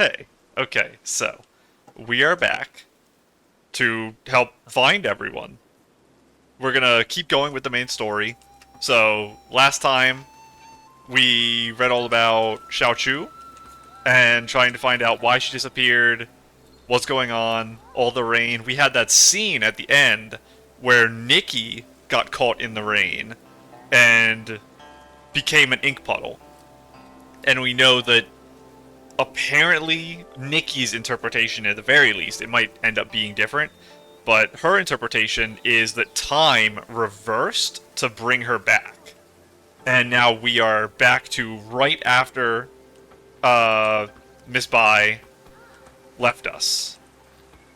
Hey, okay, so we are back to help find everyone. We're gonna keep going with the main story. So, last time we read all about Xiaozhi and trying to find out why she disappeared, what's going on, all the rain. We had that scene at the end where Nikki got caught in the rain and became an ink puddle. And we know that apparently Nikki's interpretation, at the very least, it might end up being different, but her interpretation is that time reversed to bring her back. And now we are back to right after Miss Bai left us.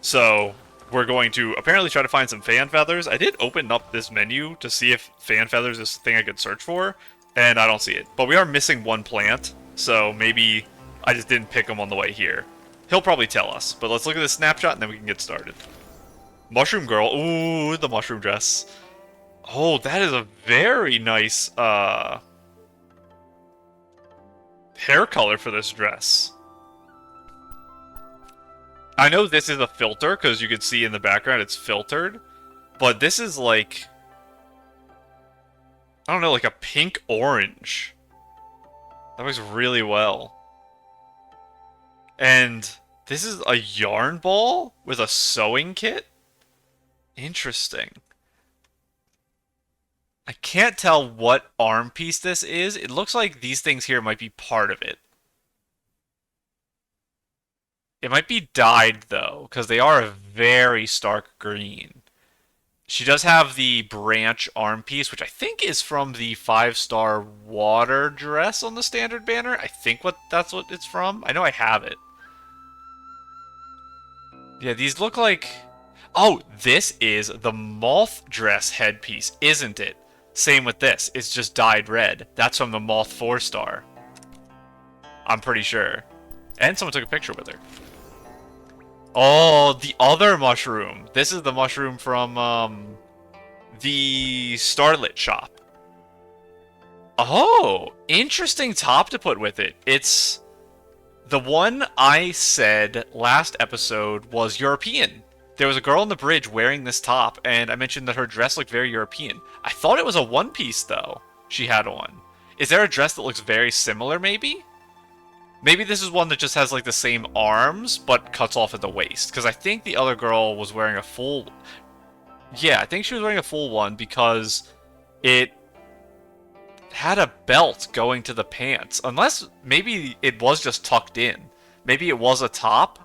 So we're going to apparently try to find some fan feathers. I did open up this menu to see if fan feathers is the thing I could search for, and I don't see it. But we are missing one plant, so maybe I just didn't pick him on the way here. He'll probably tell us, but let's look at this snapshot and then we can get started. Mushroom girl. Ooh, the mushroom dress. Oh, that is a very nice hair color for this dress. I know this is a filter, because you can see in the background it's filtered, but this is like, I don't know, like a pink-orange. That works really well. And this is a yarn ball with a sewing kit? Interesting. I can't tell what arm piece this is. It looks like these things here might be part of it. It might be dyed, though, because they are a very stark green. She does have the branch arm piece, which I think is from the 5-star water dress on the standard banner. I think that's what it's from. I know I have it. Yeah, these look like... Oh, this is the moth dress headpiece, isn't it? Same with this. It's just dyed red. That's from the moth 4-star. I'm pretty sure. And someone took a picture with her. Oh, the other mushroom. This is the mushroom from, the Starlit shop. Oh, interesting top to put with it. It's... The one I said last episode was European. There was a girl on the bridge wearing this top, and I mentioned that her dress looked very European. I thought it was a one-piece, though, she had on. Is there a dress that looks very similar, maybe? Maybe this is one that just has, like, the same arms, but cuts off at the waist. Because I think the other girl was wearing a full... Yeah, I think she was wearing a full one because it had a belt going to the pants. Unless, maybe it was just tucked in. Maybe it was a top,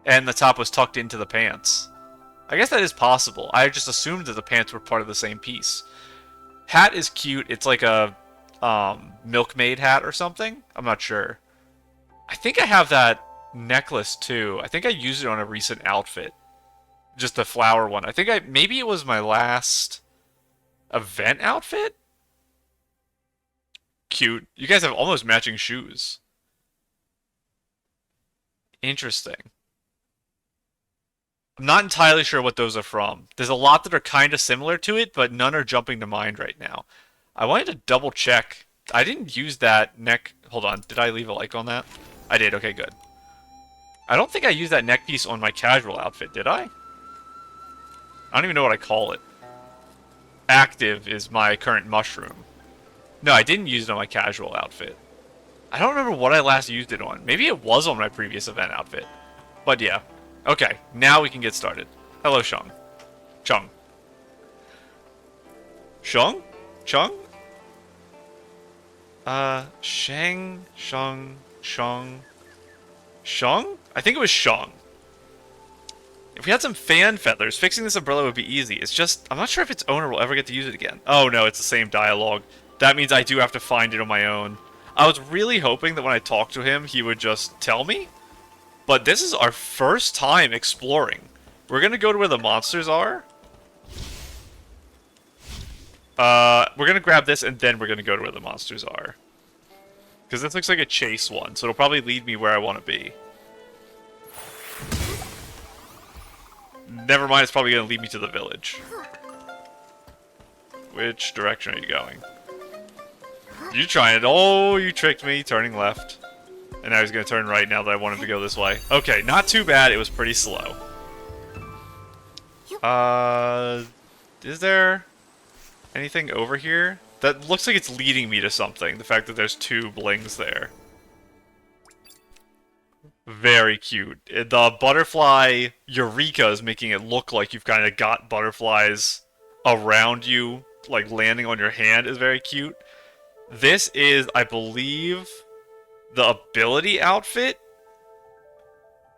and the top was tucked into the pants. I guess that is possible. I just assumed that the pants were part of the same piece. Hat is cute. It's like a milkmaid hat or something. I'm not sure. I think I have that necklace too. I think I used it on a recent outfit. Just the flower one. I think maybe it was my last event outfit? Cute. You guys have almost matching shoes. Interesting. I'm not entirely sure what those are from. There's a lot that are kind of similar to it, but none are jumping to mind right now. I wanted to double check. I didn't use that neck... Hold on, did I leave a like on that? I did, okay, good. I don't think I used that neck piece on my casual outfit, did I? I don't even know what I call it. Active is my current mushroom. No, I didn't use it on my casual outfit. I don't remember what I last used it on. Maybe it was on my previous event outfit. But yeah. Okay, now we can get started. Hello, Shung. Chung. Shung? Chung? Shang, Shung, Shung. Shung? I think it was Shung. If we had some fan feathers, fixing this umbrella would be easy. It's just, I'm not sure if its owner will ever get to use it again. Oh no, it's the same dialogue. That means I do have to find it on my own. I was really hoping that when I talked to him, he would just tell me. But this is our first time exploring. We're gonna go to where the monsters are. We're gonna grab this and then we're gonna go to where the monsters are. Because this looks like a chase one, so it'll probably lead me where I want to be. Never mind, it's probably gonna lead me to the village. Which direction are you going? You trying it. Oh, you tricked me. Turning left. And now he's going to turn right now that I want him to go this way. Okay, not too bad. It was pretty slow. Is there anything over here? That looks like it's leading me to something. The fact that there's 2 blings there. Very cute. The butterfly Eureka is making it look like you've kind of got butterflies around you, like landing on your hand, is very cute. This is, I believe, the ability outfit,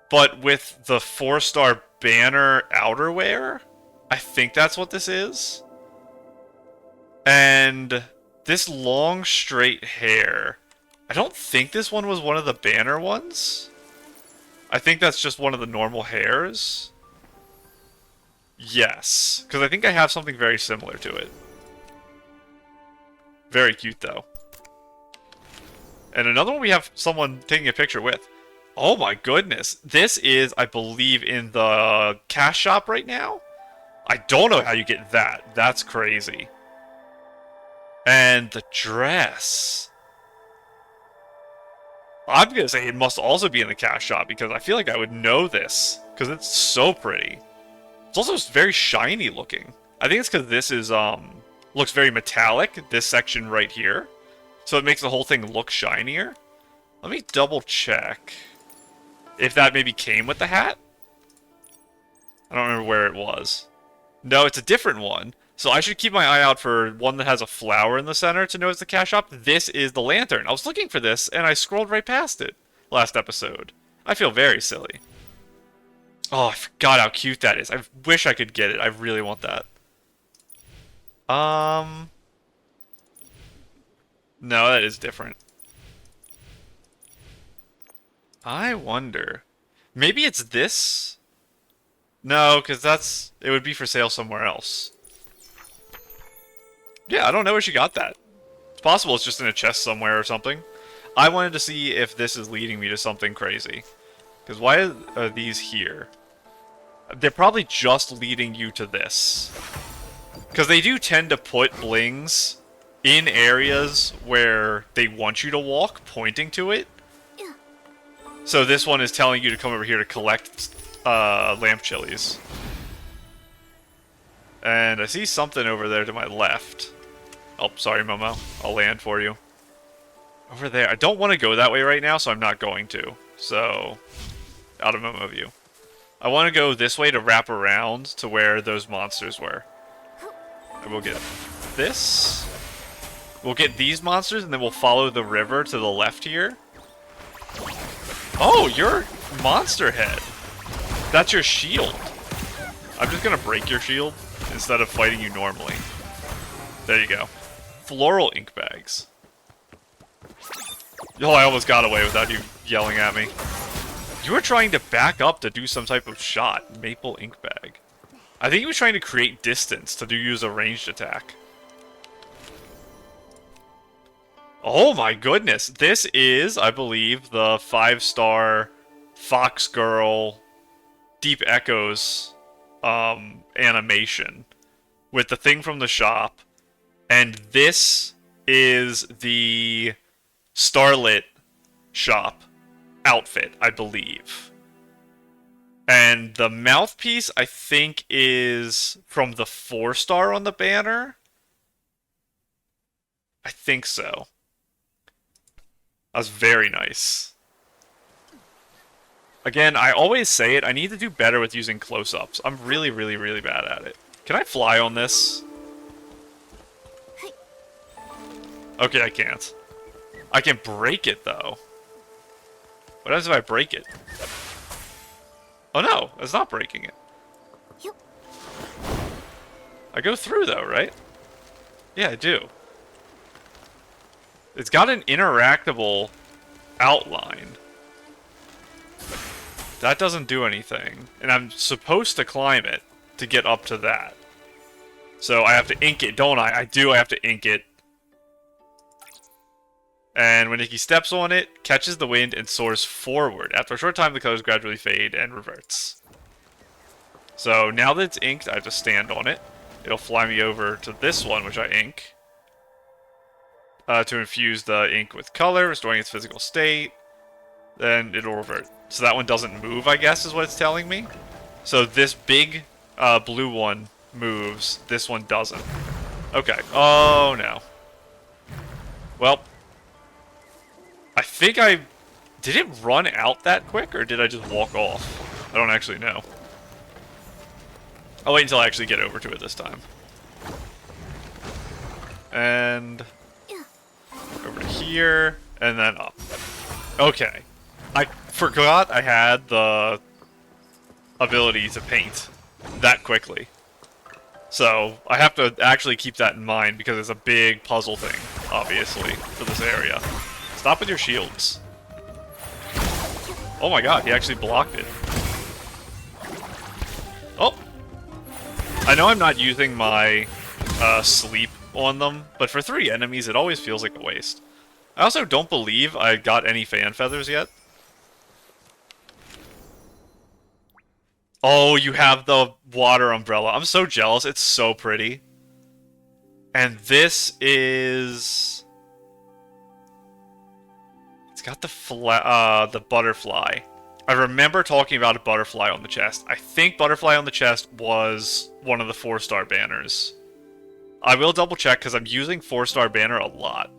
but with the 4-star banner outerwear. I think that's what this is. And this long straight hair. I don't think this one was one of the banner ones. I think that's just one of the normal hairs. Yes, because I think I have something very similar to it. Very cute, though. And another one we have someone taking a picture with. Oh my goodness. This is, I believe, in the cash shop right now. I don't know how you get that. That's crazy. And the dress. I'm going to say it must also be in the cash shop because I feel like I would know this. Because it's so pretty. It's also very shiny looking. I think it's because this is, looks very metallic, this section right here. So it makes the whole thing look shinier. Let me double check if that maybe came with the hat. I don't remember where it was. No, it's a different one. So I should keep my eye out for one that has a flower in the center to know it's the cash shop. This is the lantern. I was looking for this, and I scrolled right past it last episode. I feel very silly. Oh, I forgot how cute that is. I wish I could get it. I really want that. No, that is different. I wonder. Maybe it's this? No, because it would be for sale somewhere else. Yeah, I don't know where she got that. It's possible it's just in a chest somewhere or something. I wanted to see if this is leading me to something crazy. Because why are these here? They're probably just leading you to this. Because they do tend to put blings in areas where they want you to walk, pointing to it. So this one is telling you to come over here to collect lamp chilies. And I see something over there to my left. Oh, sorry, Momo. I'll land for you. Over there. I don't want to go that way right now, so I'm not going to. So, out of Momo view. I want to go this way to wrap around to where those monsters were. And we'll get this. We'll get these monsters, and then we'll follow the river to the left here. Oh, you're Monster Head. That's your shield. I'm just going to break your shield instead of fighting you normally. There you go. Floral ink bags. Oh, I almost got away without you yelling at me. You were trying to back up to do some type of shot. Maple ink bag. I think he was trying to create distance to use a ranged attack. Oh my goodness. This is, I believe, the 5-star Fox Girl Deep Echoes animation with the thing from the shop. And this is the Starlit shop outfit, I believe. And the mouthpiece, I think, is from the 4-star on the banner. I think so. That was very nice. Again, I always say it, I need to do better with using close-ups. I'm really, really, really bad at it. Can I fly on this? Okay, I can't. I can break it, though. What happens if I break it? Oh no, it's not breaking it. I go through, though, right? Yeah, I do. It's got an interactable outline. That doesn't do anything. And I'm supposed to climb it to get up to that. So I have to ink it, don't I? I do, I have to ink it. And when Nikki steps on it, catches the wind, and soars forward. After a short time, the colors gradually fade and reverts. So now that it's inked, I have to stand on it. It'll fly me over to this one, which I ink. To infuse the ink with color, restoring its physical state. then it'll revert. So that one doesn't move, I guess, is what it's telling me. So this big blue one moves, this one doesn't. Okay. Oh, no. Well, I think I... Did it run out that quick, or did I just walk off? I don't actually know. I'll wait until I actually get over to it this time. And... over to here, and then up. Okay. I forgot I had the ability to paint that quickly. So, I have to actually keep that in mind, because it's a big puzzle thing, obviously, for this area. Stop with your shields. Oh my god, he actually blocked it. Oh! I know I'm not using my sleep on them, but for 3 enemies, it always feels like a waste. I also don't believe I got any fan feathers yet. Oh, you have the water umbrella. I'm so jealous. It's so pretty. And this is... It's got the butterfly. I remember talking about a butterfly on the chest. I think butterfly on the chest was one of the 4-star banners. I will double check because I'm using 4-star banner a lot.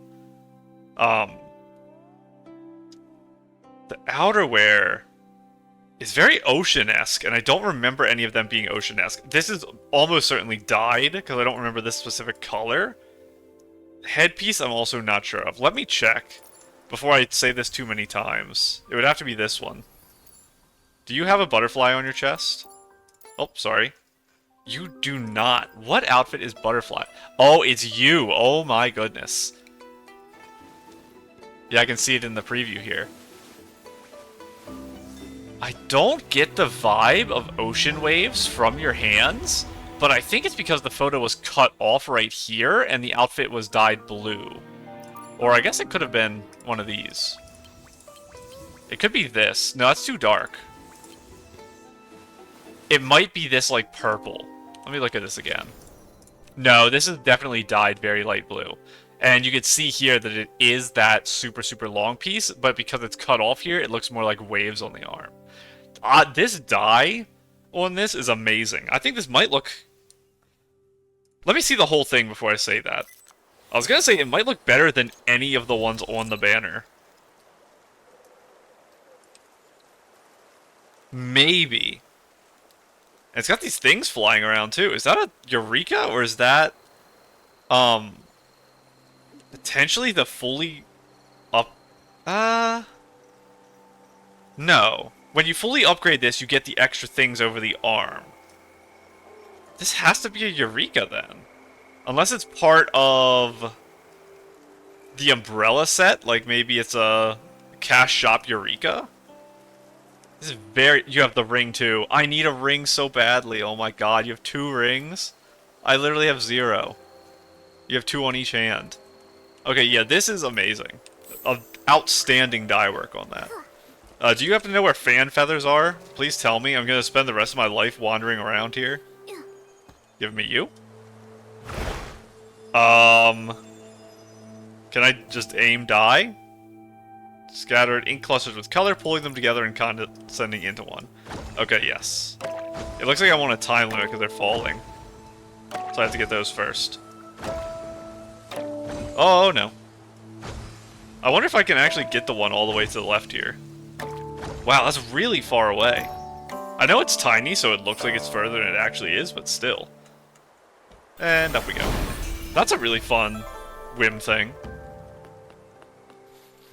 The outerwear is very ocean-esque, and I don't remember any of them being ocean-esque. This is almost certainly dyed, because I don't remember this specific color. Headpiece, I'm also not sure of. Let me check before I say this too many times. It would have to be this one. Do you have a butterfly on your chest? Oh, sorry. You do not. What outfit is butterfly? Oh, it's you. Oh my goodness. Yeah, I can see it in the preview here. I don't get the vibe of ocean waves from your hands, but I think it's because the photo was cut off right here and the outfit was dyed blue. Or I guess it could have been one of these. It could be this. No, that's too dark. It might be this, like, purple. Let me look at this again. No, this is definitely dyed very light blue. And you can see here that it is that super, super long piece, but because it's cut off here, it looks more like waves on the arm. This dye on this is amazing. I think this might look... Let me see the whole thing before I say that. I was gonna say it might look better than any of the ones on the banner. Maybe. And it's got these things flying around too. Is that a Eureka, or is that... potentially the fully up... No. When you fully upgrade this, you get the extra things over the arm. This has to be a Eureka, then. Unless it's part of the umbrella set, like maybe it's a cash shop Eureka. This is very... You have the ring, too. I need a ring so badly. Oh my god, you have 2 rings? I literally have 0. You have 2 on each hand. Okay, yeah, this is amazing. Outstanding dye work on that. Do you happen to know where fan feathers are? Please tell me. I'm going to spend the rest of my life wandering around here. Give me you. Can I just aim dye? Scattered ink clusters with color, pulling them together and condensing into one. Okay, yes. It looks like I want a time limit because they're falling. So I have to get those first. Oh, no. I wonder if I can actually get the one all the way to the left here. Wow, that's really far away. I know it's tiny, so it looks like it's further than it actually is, but still. And up we go. That's a really fun whim thing.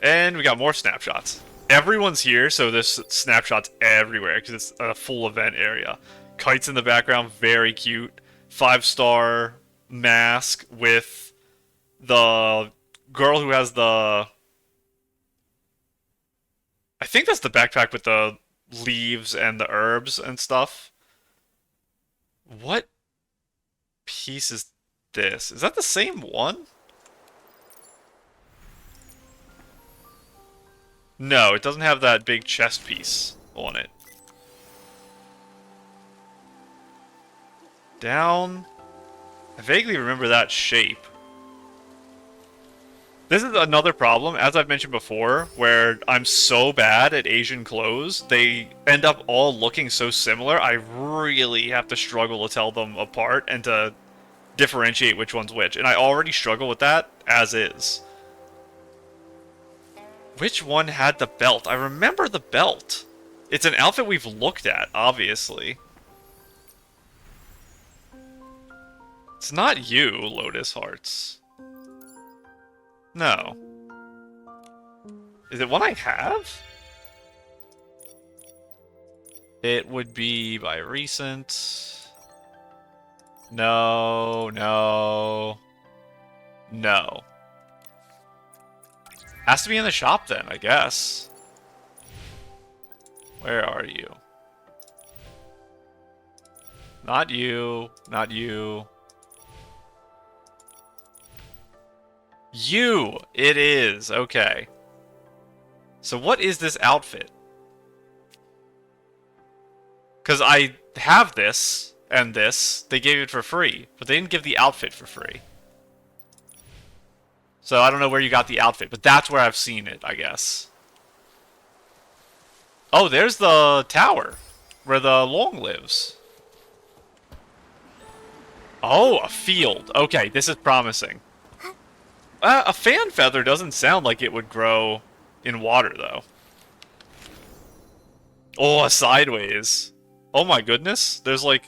And we got more snapshots. Everyone's here, so there's snapshots everywhere, because it's a full event area. Kites in the background, very cute. 5-star mask with the girl who has the... I think that's the backpack with the leaves and the herbs and stuff. What piece is this? Is that the same one? No, it doesn't have that big chest piece on it. Down. I vaguely remember that shape. This is another problem, as I've mentioned before, where I'm so bad at Asian clothes, they end up all looking so similar, I really have to struggle to tell them apart and to differentiate which one's which. And I already struggle with that, as is. Which one had the belt? I remember the belt. It's an outfit we've looked at, obviously. It's not you, Lotus Hearts. No. Is it one I have? It would be by recent. No, no. No. Has to be in the shop then, I guess. Where are you? Not you. Not you. You! It is. Okay. So what is this outfit? Because I have this and this. They gave it for free. But they didn't give the outfit for free. So I don't know where you got the outfit. But that's where I've seen it, I guess. Oh, there's the tower. Where the Long lives. Oh, a field. Okay, this is promising. A fan feather doesn't sound like it would grow in water, though. Oh, sideways. Oh my goodness. There's like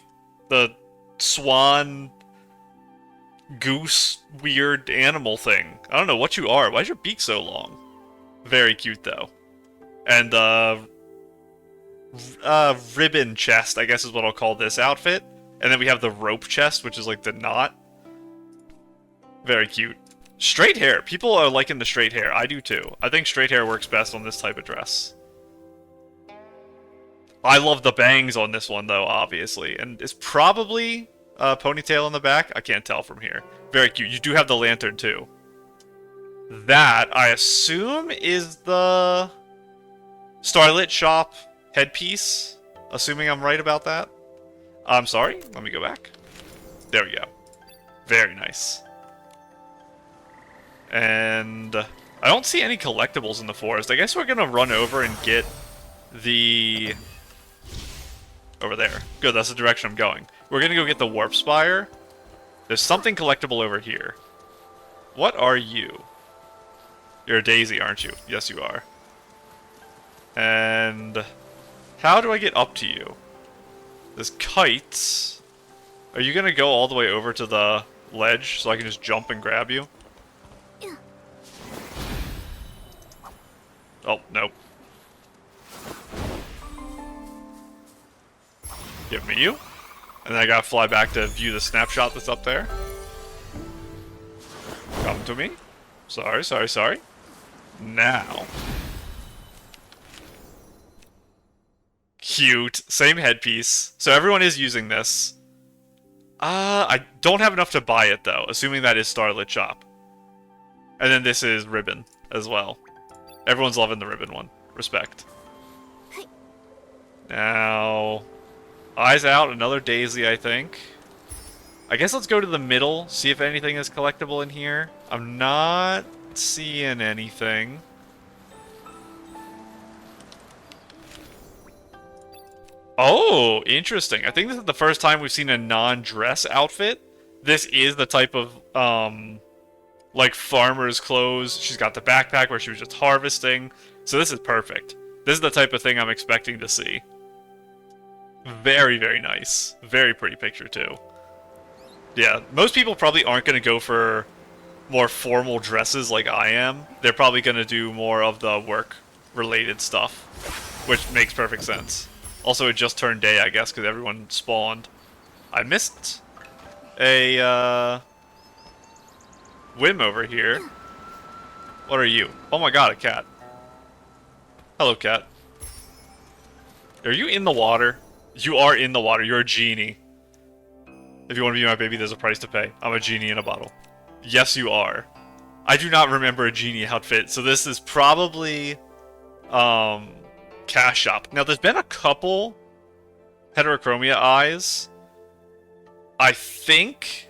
the swan goose weird animal thing. I don't know what you are. Why is your beak so long? Very cute, though. And, ribbon chest, I guess is what I'll call this outfit. And then we have the rope chest, which is like the knot. Very cute. Straight hair. People are liking the straight hair. I do too. I think straight hair works best on this type of dress. I love the bangs on this one, though, obviously. And it's probably a ponytail in the back. I can't tell from here. Very cute. You do have the lantern, too. That, I assume, is the Starlit Shop headpiece. Assuming I'm right about that. I'm sorry. Let me go back. There we go. Very nice. And I don't see any collectibles in the forest. I guess we're going to run over and get the... Over there. Good, that's the direction I'm going. We're going to go get the Warp Spire. There's something collectible over here. What are you? You're a daisy, aren't you? Yes, you are. And how do I get up to you? There's kites. Are you going to go all the way over to the ledge so I can just jump and grab you? Oh, nope. Give me you. And then I gotta fly back to view the snapshot that's up there. Come to me. Sorry, sorry, sorry. Now. Cute. Same headpiece. So everyone is using this. I don't have enough to buy it, though. Assuming that is Starlit Shop. And then this is Ribbon as well. Everyone's loving the ribbon one. Respect. Now, eyes out, another daisy, I think. I guess let's go to the middle, see if anything is collectible in here. I'm not seeing anything. Oh, interesting. I think this is the first time we've seen a non-dress outfit. This is the type of, like farmer's clothes. She's got the backpack where she was just harvesting. So this is perfect. This is the type of thing I'm expecting to see. Very, very nice. Very pretty picture too. Yeah, most people probably aren't going to go for more formal dresses like I am. They're probably going to do more of the work-related stuff, which makes perfect sense. Also, it just turned day, I guess, because everyone spawned. I missed a, whim over here. What are you? Oh my god, a cat. Hello, cat. Are you in the water? You are in the water. You're a genie. If you want to be my baby, there's a price to pay. I'm a genie in a bottle. Yes, you are. I do not remember a genie outfit, so this is probably, cash shop. Now, there's been a couple heterochromia eyes. I think,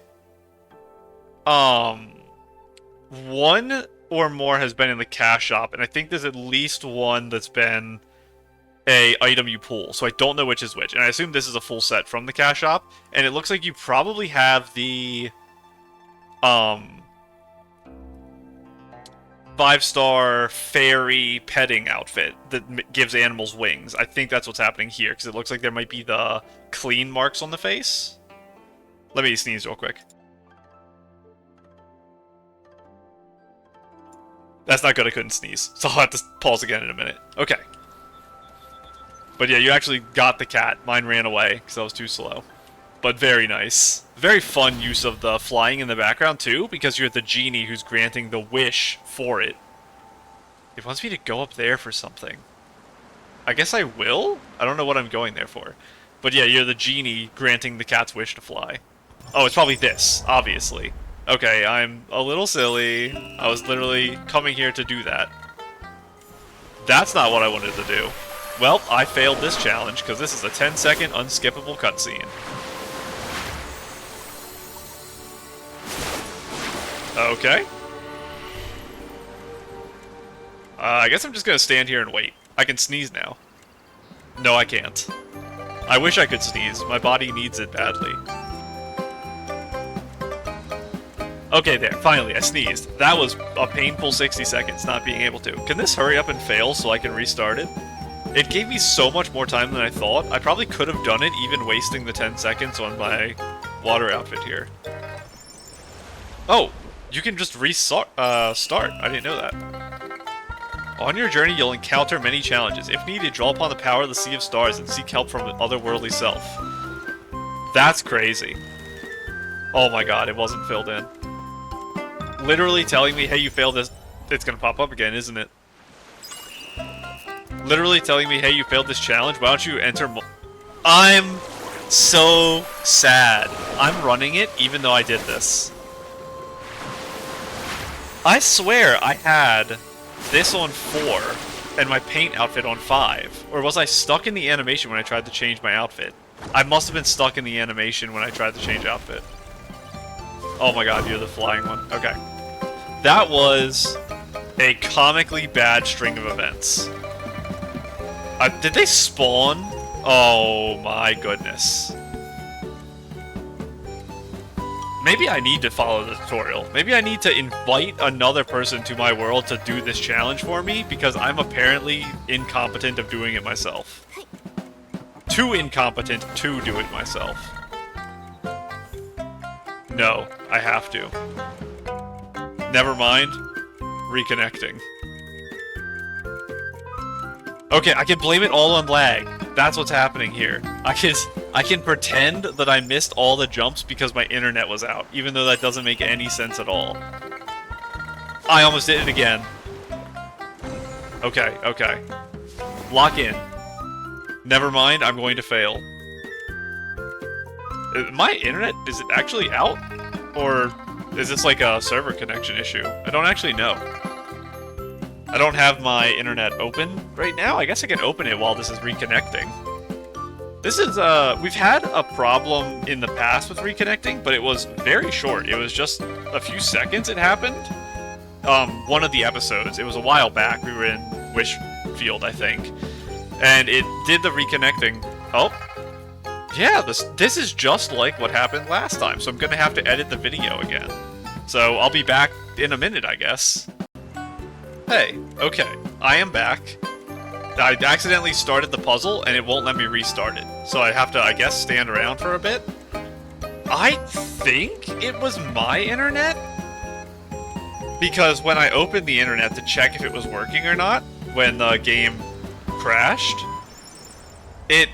one or more has been in the cash shop, and I think there's at least one that's been a item you pull, so I don't know which is which. And I assume this is a full set from the cash shop, and it looks like you probably have the 5-star fairy petting outfit that gives animals wings. I think that's what's happening here, because it looks like there might be the clean marks on the face. Let me sneeze real quick. That's not good, I couldn't sneeze. So I'll have to pause again in a minute. Okay. But yeah, you actually got the cat. Mine ran away, because I was too slow. But very nice. Very fun use of the flying in the background, too, because you're the genie who's granting the wish for it. It wants me to go up there for something. I guess I will? I don't know what I'm going there for. But yeah, you're the genie granting the cat's wish to fly. Oh, it's probably this, obviously. Okay, I'm a little silly. I was literally coming here to do that. That's not what I wanted to do. Well, I failed this challenge, because this is a 10-second unskippable cutscene. Okay. I guess I'm just gonna stand here and wait. I can sneeze now. No, I can't. I wish I could sneeze. My body needs it badly. Okay, there. Finally, I sneezed. That was a painful 60 seconds not being able to. Can this hurry up and fail so I can restart it? It gave me so much more time than I thought. I probably could have done it even wasting the 10 seconds on my water outfit here. Oh, you can just restart. Start. I didn't know that. On your journey, you'll encounter many challenges. If needed, draw upon the power of the Sea of Stars and seek help from the otherworldly self. That's crazy. Oh my god, it wasn't filled in. Literally telling me, hey, you failed this. It's gonna pop up again, isn't it? Literally telling me, hey, you failed this challenge. Why don't you enter more? I'm so sad. I'm running it even though I did this. I swear I had this on 4 and my paint outfit on 5. Or was I stuck in the animation when I tried to change my outfit? I must have been stuck in the animation when I tried to change outfit. Oh my god, you're the flying one. Okay. That was a comically bad string of events. Did they spawn? Oh my goodness. Maybe I need to follow the tutorial. Maybe I need to invite another person to my world to do this challenge for me, because I'm apparently incompetent of doing it myself. Too incompetent to do it myself. No, I have to. Never mind. Reconnecting. Okay, I can blame it all on lag. That's what's happening here. I can pretend that I missed all the jumps because my internet was out, even though that doesn't make any sense at all. I almost did it again. Okay, okay. Lock in. Never mind, I'm going to fail. My internet, is it actually out? Or is this like a server connection issue? I don't actually know. I don't have my internet open right now. I guess I can open it while this is reconnecting. This is, we've had a problem in the past with reconnecting, but it was very short. It was just a few seconds it happened. One of the episodes, it was a while back. We were in Wishfield, I think. And it did the reconnecting. Oh. Yeah, this is just like what happened last time, so I'm gonna have to edit the video again. So I'll be back in a minute, I guess. Hey, okay, I am back. I accidentally started the puzzle, and it won't let me restart it. So I have to, I guess, stand around for a bit. I think it was my internet? Because when I opened the internet to check if it was working or not, when the game crashed, it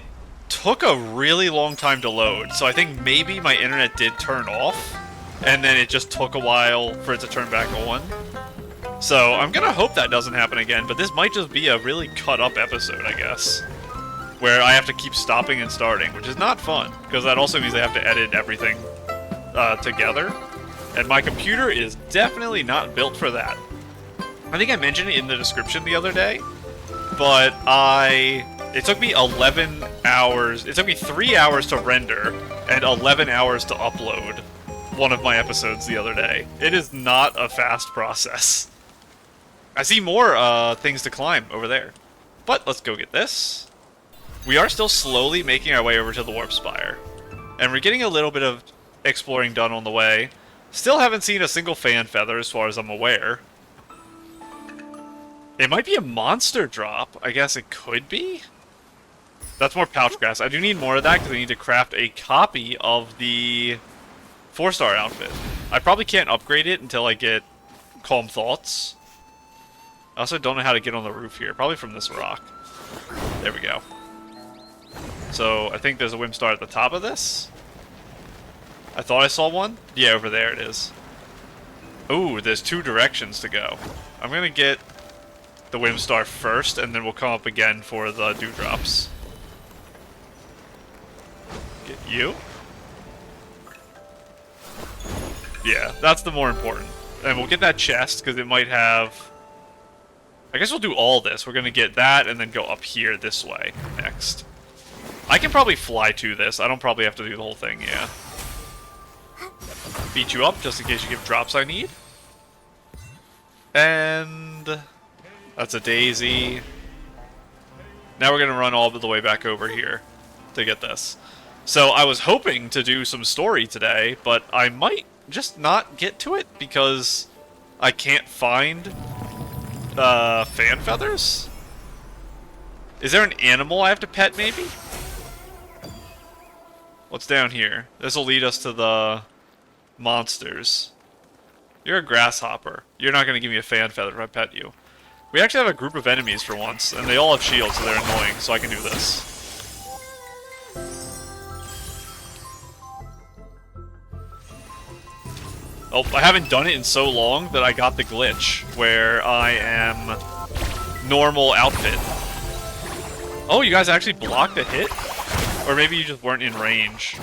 took a really long time to load. So I think maybe my internet did turn off, and then it just took a while for it to turn back on. So I'm gonna hope that doesn't happen again, but this might just be a really cut up episode, I guess. Where I have to keep stopping and starting, which is not fun, because that also means I have to edit everything together. And my computer is definitely not built for that. I think I mentioned it in the description the other day, but it took me 11 hours, it took me 3 hours to render, and 11 hours to upload one of my episodes the other day. It is not a fast process. I see more things to climb over there. But let's go get this. We are still slowly making our way over to the Warp Spire. And we're getting a little bit of exploring done on the way. Still haven't seen a single fan feather as far as I'm aware. It might be a monster drop. I guess it could be. That's more pouch grass. I do need more of that because I need to craft a copy of the 4-star outfit. I probably can't upgrade it until I get Calm Thoughts. I also don't know how to get on the roof here. Probably from this rock. There we go. So I think there's a Whim Star at the top of this. I thought I saw one. Yeah, over there it is. Ooh, there's 2 directions to go. I'm going to get the Whim Star first, and then we'll come up again for the Dewdrops. Get you. Yeah, that's the more important. And we'll get that chest, because it might have... I guess we'll do all this. We're going to get that, and then go up here this way next. I can probably fly to this. I don't probably have to do the whole thing, yeah. Beat you up, just in case you give drops I need. And... that's a daisy. Now we're going to run all the way back over here to get this. So I was hoping to do some story today, but I might just not get to it because I can't find fan feathers? Is there an animal I have to pet, maybe? What's down here? This will lead us to the monsters. You're a grasshopper. You're not going to give me a fan feather if I pet you. We actually have a group of enemies for once, and they all have shields, so they're annoying, so I can do this. Oh, I haven't done it in so long that I got the glitch, where I am normal outfit. Oh, you guys actually blocked a hit? Or maybe you just weren't in range.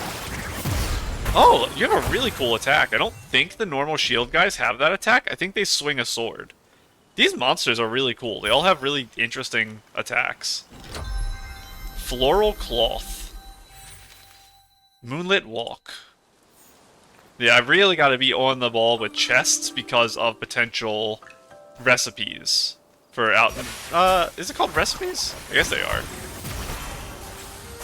Oh, you have a really cool attack. I don't think the normal shield guys have that attack. I think they swing a sword. These monsters are really cool. They all have really interesting attacks. Floral Cloth. Moonlit Walk. Yeah, I've really got to be on the ball with chests because of potential recipes for out. Is it called recipes? I guess they are.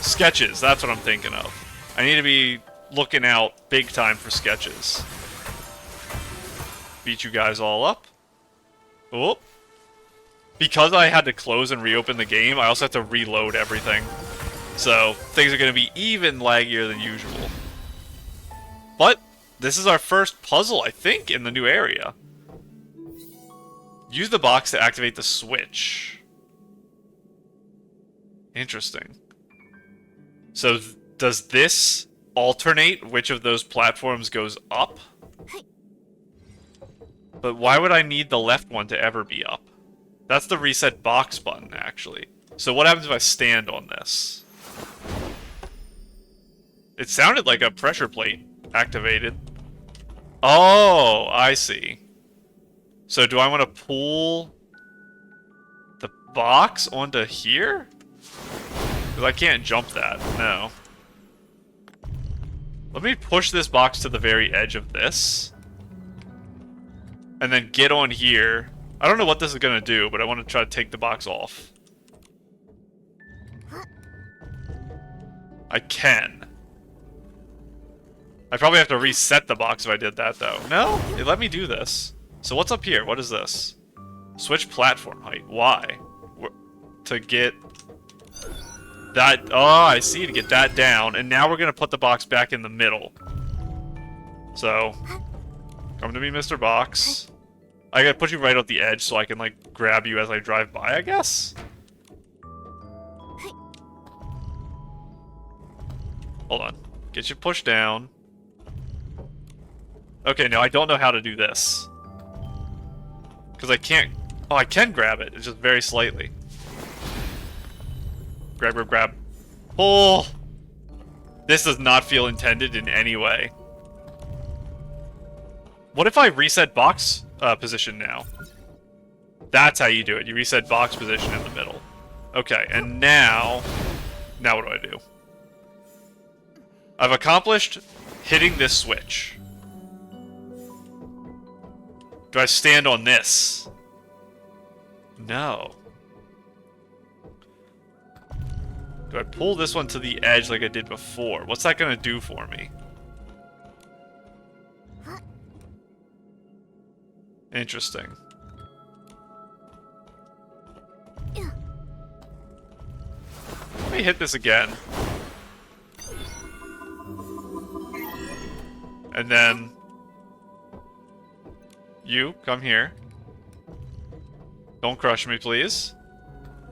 Sketches, that's what I'm thinking of. I need to be looking out big time for sketches. Beat you guys all up. Oh. Because I had to close and reopen the game, I also have to reload everything. So, things are going to be even laggier than usual. But, this is our first puzzle, I think, in the new area. Use the box to activate the switch. Interesting. So, does this alternate which of those platforms goes up? But why would I need the left one to ever be up? That's the reset box button, actually. So what happens if I stand on this? It sounded like a pressure plate activated. Oh, I see. So do I want to pull the box onto here? Because I can't jump that, no. Let me push this box to the very edge of this. And then get on here. I don't know what this is going to do, but I want to try to take the box off. I can. I'd probably have to reset the box if I did that, though. No? It let me do this. So what's up here? What is this? Switch platform height. Why? To get that... Oh, I see. To get that down. And now we're going to put the box back in the middle. So... Come to me, Mr. Box. I gotta put you right at the edge so I can, like, grab you as I drive by, I guess? Hold on. Get you pushed down. Okay, no, I don't know how to do this. Because I can't... Oh, I can grab it. It's just very slightly. Grab, grab, grab. Pull! This does not feel intended in any way. What if I reset box position now? That's how you do it. You reset box position in the middle. Okay, and now... Now what do I do? I've accomplished hitting this switch. Do I stand on this? No. Do I pull this one to the edge like I did before? What's that gonna do for me? Interesting. Let me hit this again. And then... you, come here. Don't crush me, please.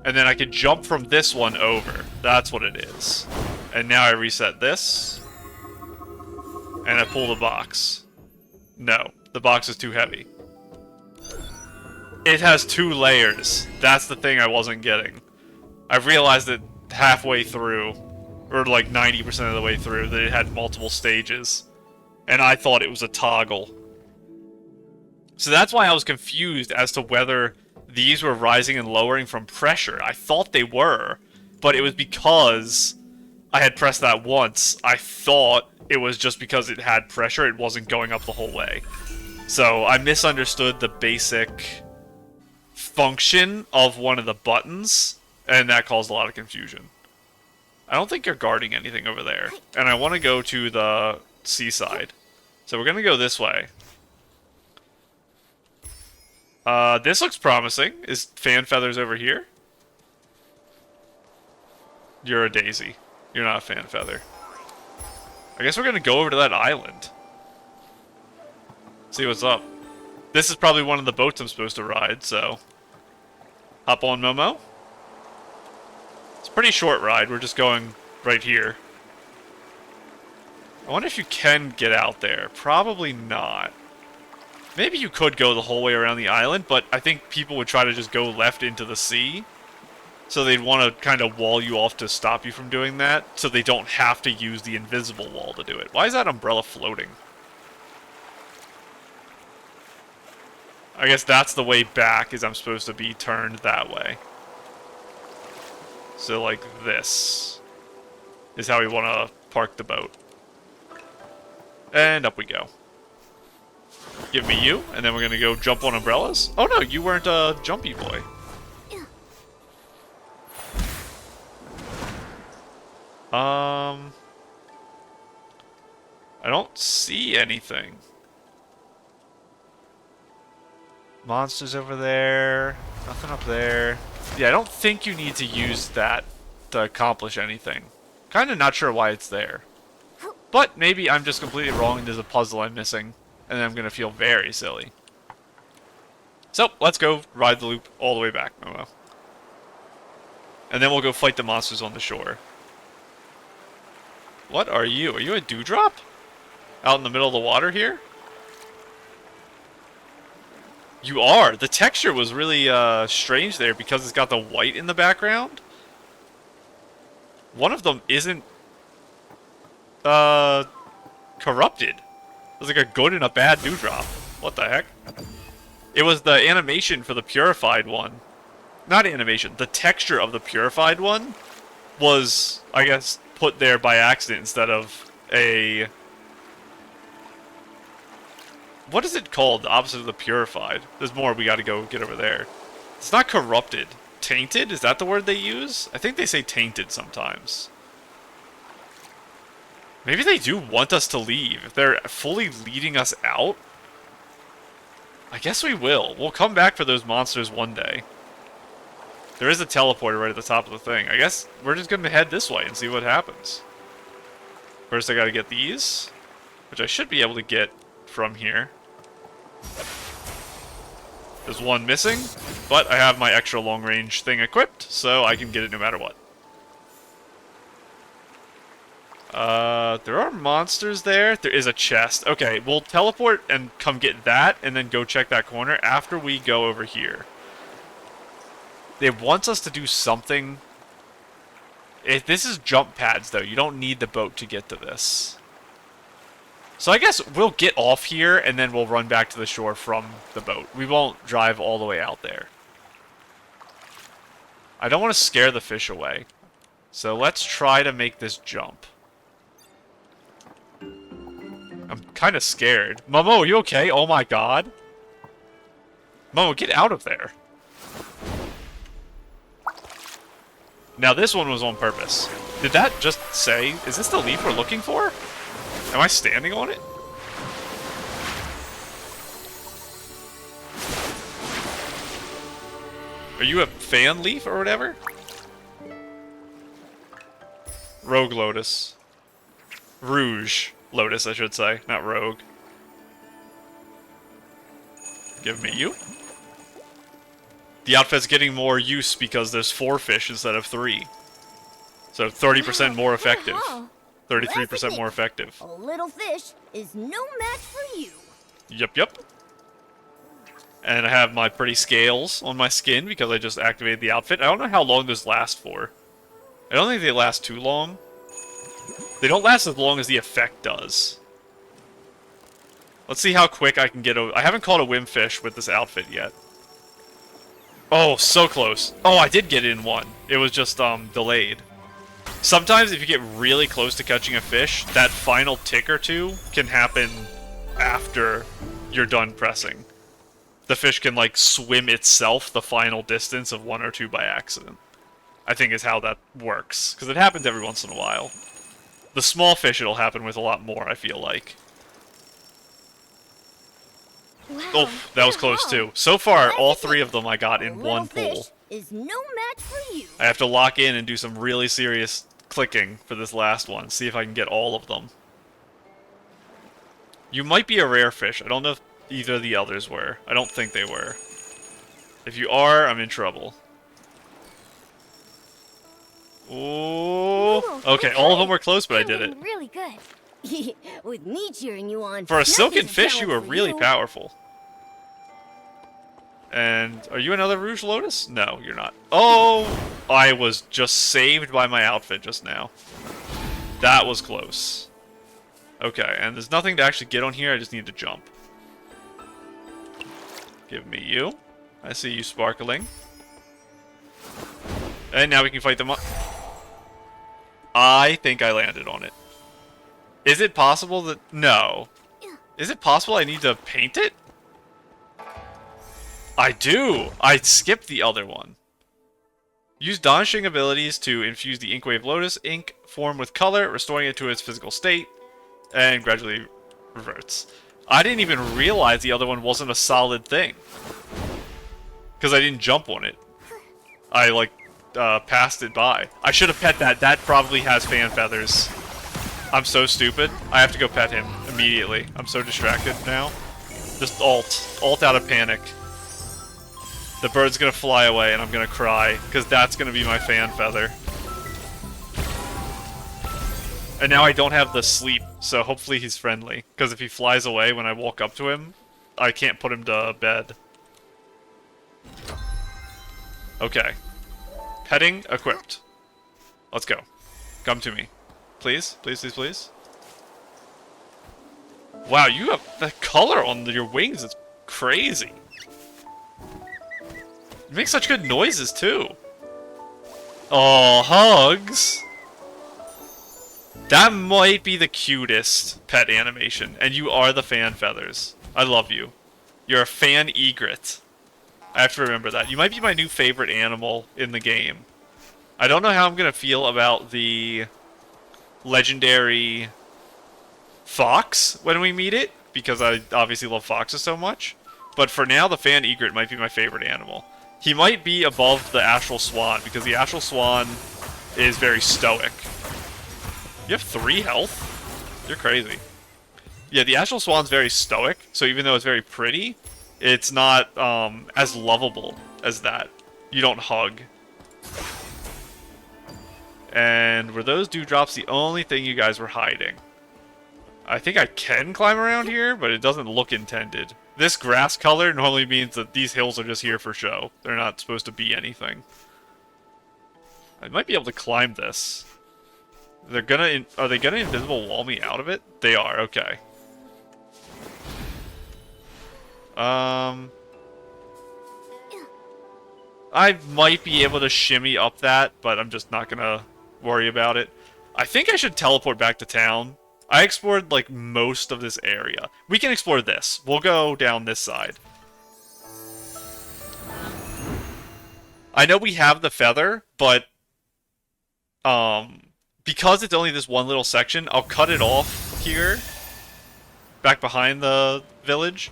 And then I can jump from this one over. That's what it is. And now I reset this. And I pull the box. No, the box is too heavy. It has 2 layers. That's the thing I wasn't getting. I realized it halfway through, or like 90% of the way through, that it had multiple stages. And I thought it was a toggle. So that's why I was confused as to whether these were rising and lowering from pressure. I thought they were, but it was because I had pressed that once. I thought it was just because it had pressure, it wasn't going up the whole way. So I misunderstood the basic function of one of the buttons, and that caused a lot of confusion. I don't think you're guarding anything over there, and I want to go to the seaside. So we're going to go this way. This looks promising. Is Fan Feathers over here? You're a daisy. You're not a Fan Feather. I guess we're going to go over to that island. See what's up. This is probably one of the boats I'm supposed to ride, so... hop on, Momo. It's a pretty short ride. We're just going right here. I wonder if you can get out there. Probably not. Maybe you could go the whole way around the island, but I think people would try to just go left into the sea. So they'd want to kind of wall you off to stop you from doing that, so they don't have to use the invisible wall to do it. Why is that umbrella floating? I guess that's the way back, is I'm supposed to be turned that way. So like this is how we want to park the boat. And up we go. Give me you, and then we're gonna go jump on umbrellas. Oh no, you weren't a jumpy boy. I don't see anything. Monsters over there. Nothing up there. Yeah, I don't think you need to use that to accomplish anything. Kinda not sure why it's there. But maybe I'm just completely wrong and there's a puzzle I'm missing. And then I'm going to feel very silly. So, let's go ride the loop all the way back, Momo. And then we'll go fight the monsters on the shore. What are you? Are you a dewdrop? Out in the middle of the water here? You are! The texture was really strange there because it's got the white in the background. One of them isn't corrupted. It was like a good and a bad dewdrop. What the heck? It was the animation for the purified one. Not animation. The texture of the purified one was, I guess, put there by accident instead of a... what is it called? The opposite of the purified. There's more we gotta go get over there. It's not corrupted. Tainted? Is that the word they use? I think they say tainted sometimes. Maybe they do want us to leave. If they're fully leading us out, I guess we will. We'll come back for those monsters one day. There is a teleporter right at the top of the thing. I guess we're just going to head this way and see what happens. First I got to get these, which I should be able to get from here. There's one missing, but I have my extra long-range thing equipped, so I can get it no matter what. There are monsters there. There is a chest. Okay, we'll teleport and come get that, and then go check that corner after we go over here. They want us to do something. If this is jump pads, though. You don't need the boat to get to this. So I guess we'll get off here, and then we'll run back to the shore from the boat. We won't drive all the way out there. I don't want to scare the fish away. So let's try to make this jump. I'm kind of scared. Momo, are you okay? Oh my god. Momo, get out of there. Now this one was on purpose. Did that just say, is this the leaf we're looking for? Am I standing on it? Are you a fan leaf or whatever? Rogue Lotus. Rouge Lotus, I should say, not Rogue. Give me you. The outfit's getting more use because there's 4 fish instead of 3. So 30% more effective. 33% more effective. A little fish is no match for you. Yep. And I have my pretty scales on my skin because I just activated the outfit. I don't know how long those last for. I don't think they last too long. They don't last as long as the effect does. Let's see how quick I can get over. I haven't caught a wimfish with this outfit yet. Oh, so close. Oh, I did get in one. It was just, delayed. Sometimes if you get really close to catching a fish, that final tick or two can happen after you're done pressing. The fish can, like, swim itself the final distance of 1 or 2 by accident. I think is how that works. Because it happens every once in a while. The small fish it'll happen with a lot more, I feel like. Wow. Oh, that was close too. So far, all 3 of them I got in one pool. Is no match for you. I have to lock in and do some really serious clicking for this last one. See if I can get all of them. You might be a rare fish. I don't know if either of the others were. I don't think they were. If you are, I'm in trouble. Oh, okay. All of them were close, but I did it. Really good. With me cheering you on. For a silken fish, you were really powerful. And are you another Rouge Lotus? No, you're not. Oh, I was just saved by my outfit just now. That was close. Okay, and there's nothing to actually get on here. I just need to jump. Give me you. I see you sparkling. And now we can fight them up. I think I landed on it. Is it possible that... No. Is it possible I need to paint it? I do! I skipped the other one. Use Donishing abilities to infuse the Inkwave Lotus ink form with color, restoring it to its physical state, and gradually reverts. I didn't even realize the other one wasn't a solid thing. Because I didn't jump on it. I, like, passed it by. I should have pet that. That probably has fan feathers. I'm so stupid. I have to go pet him immediately. I'm so distracted now. Just ult. Ult out of panic. The bird's gonna fly away and I'm gonna cry, because that's gonna be my fan feather. And now I don't have the sleep, so hopefully he's friendly. Because if he flies away when I walk up to him, I can't put him to bed. Okay. Petting equipped. Let's go. Come to me. Please? Please, please, please? Wow, you have the color on your wings is crazy. You make such good noises, too. Oh, hugs! That might be the cutest pet animation, and you are the fan feathers. I love you. You're a fan egret. I have to remember that. You might be my new favorite animal in the game. I don't know how I'm gonna feel about the legendary fox when we meet it, because I obviously love foxes so much. But for now, the fan egret might be my favorite animal. He might be above the astral swan, because the astral swan is very stoic. You have 3 health? You're crazy. Yeah, the astral swan's very stoic, so even though it's very pretty, it's not as lovable as that. You don't hug. And were those dewdrops the only thing you guys were hiding? I think I can climb around here, but it doesn't look intended. This grass color normally means that these hills are just here for show. They're not supposed to be anything. I might be able to climb this. Are they gonna invisible wall me out of it? They are, okay. I might be able to shimmy up that, but I'm just not gonna worry about it. I think I should teleport back to town. I explored, like, most of this area. We can explore this. We'll go down this side. I know we have the feather, but because it's only this one little section, I'll cut it off here, back behind the village,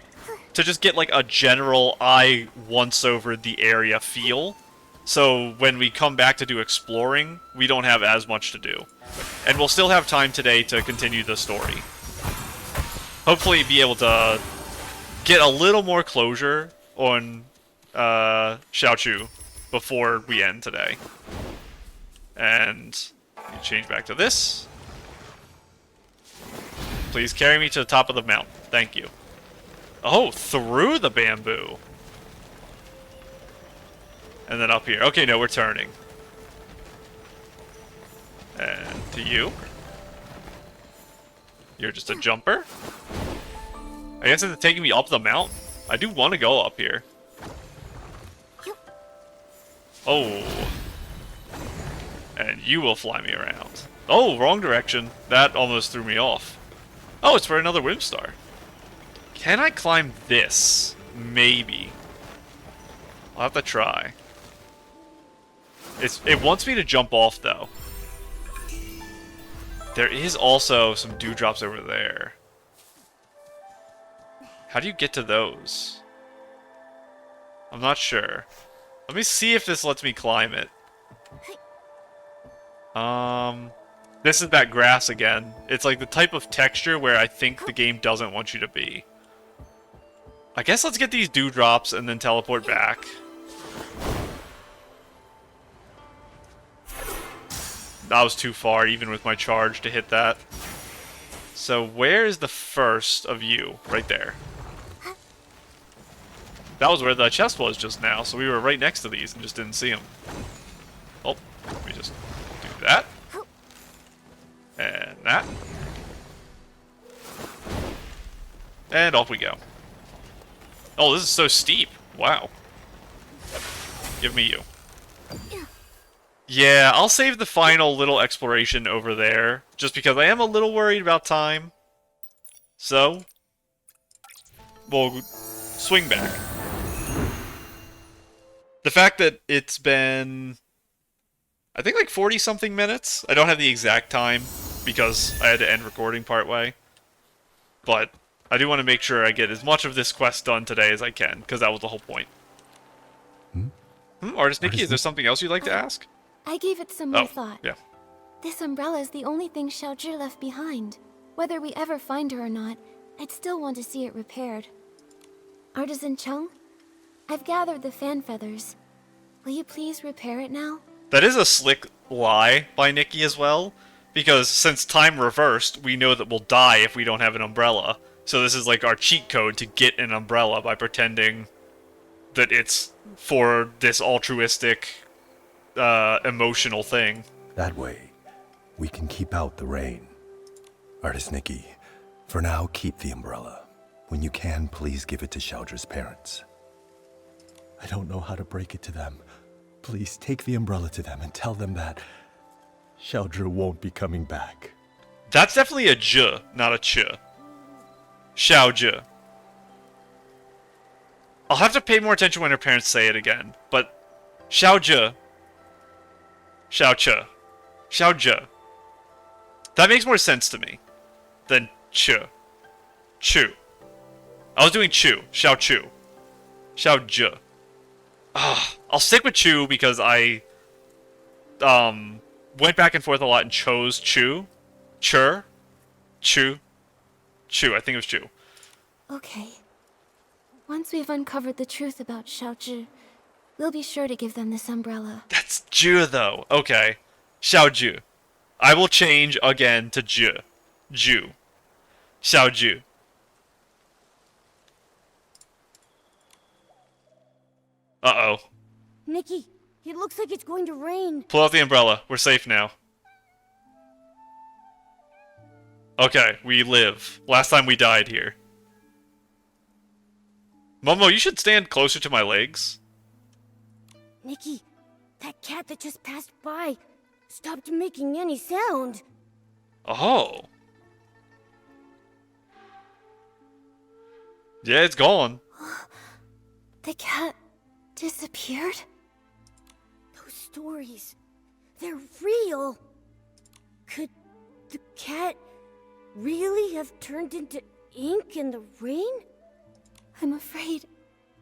to just get like a general I once over the area feel. So when we come back to do exploring, we don't have as much to do. And we'll still have time today to continue the story. Hopefully be able to get a little more closure on Xiaozhi before we end today. And you change back to this. Please carry me to the top of the mountain. Thank you. Oh, through the bamboo. And then up here. Okay, no, we're turning. And to you. You're just a jumper. I guess it's taking me up the mountain. I do want to go up here. Oh. And you will fly me around. Oh, wrong direction. That almost threw me off. Oh, it's for another Whimstar. Can I climb this? Maybe. I'll have to try. It wants me to jump off, though. There is also some dewdrops over there. How do you get to those? I'm not sure. Let me see if this lets me climb it. This is that grass again. It's like the type of texture where I think the game doesn't want you to be. I guess let's get these dewdrops and then teleport back. That was too far, even with my charge, to hit that. So where is the first of you? Right there. That was where the chest was just now, so we were right next to these and just didn't see them. Oh, let me just do that. And that. And off we go. Oh, this is so steep. Wow. Give me you. Yeah, I'll save the final little exploration over there, just because I am a little worried about time. So, we'll swing back. The fact that it's been, I think, like 40-something minutes. I don't have the exact time, because I had to end recording partway. But I do want to make sure I get as much of this quest done today as I can, because that was the whole point. Artist Nikki, is there something else you'd like to ask? I gave it some more thought. Yeah. This umbrella is the only thing Xiaozhi left behind. Whether we ever find her or not, I'd still want to see it repaired. Artisan Chung, I've gathered the fan feathers. Will you please repair it now? That is a slick lie by Nikki as well, because since time reversed, we know that we'll die if we don't have an umbrella. So this is like our cheat code to get an umbrella by pretending that it's for this altruistic, emotional thing. That way, we can keep out the rain. Artist Nikki, for now, keep the umbrella. When you can, please give it to Xiaozhi's parents. I don't know how to break it to them. Please take the umbrella to them and tell them that Xiaozhi won't be coming back. That's definitely a j, not a ch. Xiaozhi. I'll have to pay more attention when her parents say it again, but Xiaozhi. Xiaozhi. Xiaozhi. That makes more sense to me than ch. Chu. I was doing chu. Xiaochu. Xiaozhi. I'll stick with Chu because I went back and forth a lot and chose Chu. Chu. I think it was Chu. Okay. Once we've uncovered the truth about Xiaozhi, we'll be sure to give them this umbrella. That's Ju though. Okay. Xiaozhi. I will change again to Ju. Ju. Xiaozhi. Uh-oh. Nikki, it looks like it's going to rain. Pull out the umbrella. We're safe now. Okay, we live. Last time we died here. Momo, you should stand closer to my legs. Nikki, that cat that just passed by stopped making any sound. Oh. Yeah, it's gone. The cat disappeared? Those stories. they're real. Could the cat really have turned into ink in the rain? I'm afraid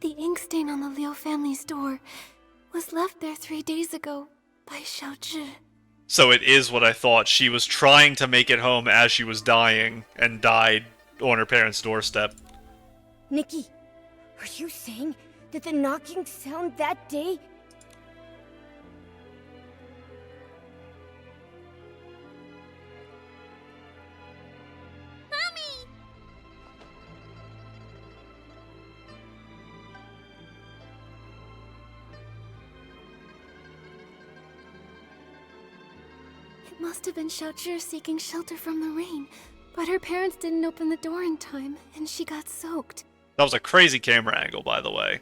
the ink stain on the Liu family's door was left there 3 days ago by Xiaozhi. So it is what I thought. She was trying to make it home as she was dying and died on her parents' doorstep. Nikki, are you saying that the knocking sound that day... It must have been Xiaozhi seeking shelter from the rain, but her parents didn't open the door in time, and she got soaked. That was a crazy camera angle, by the way.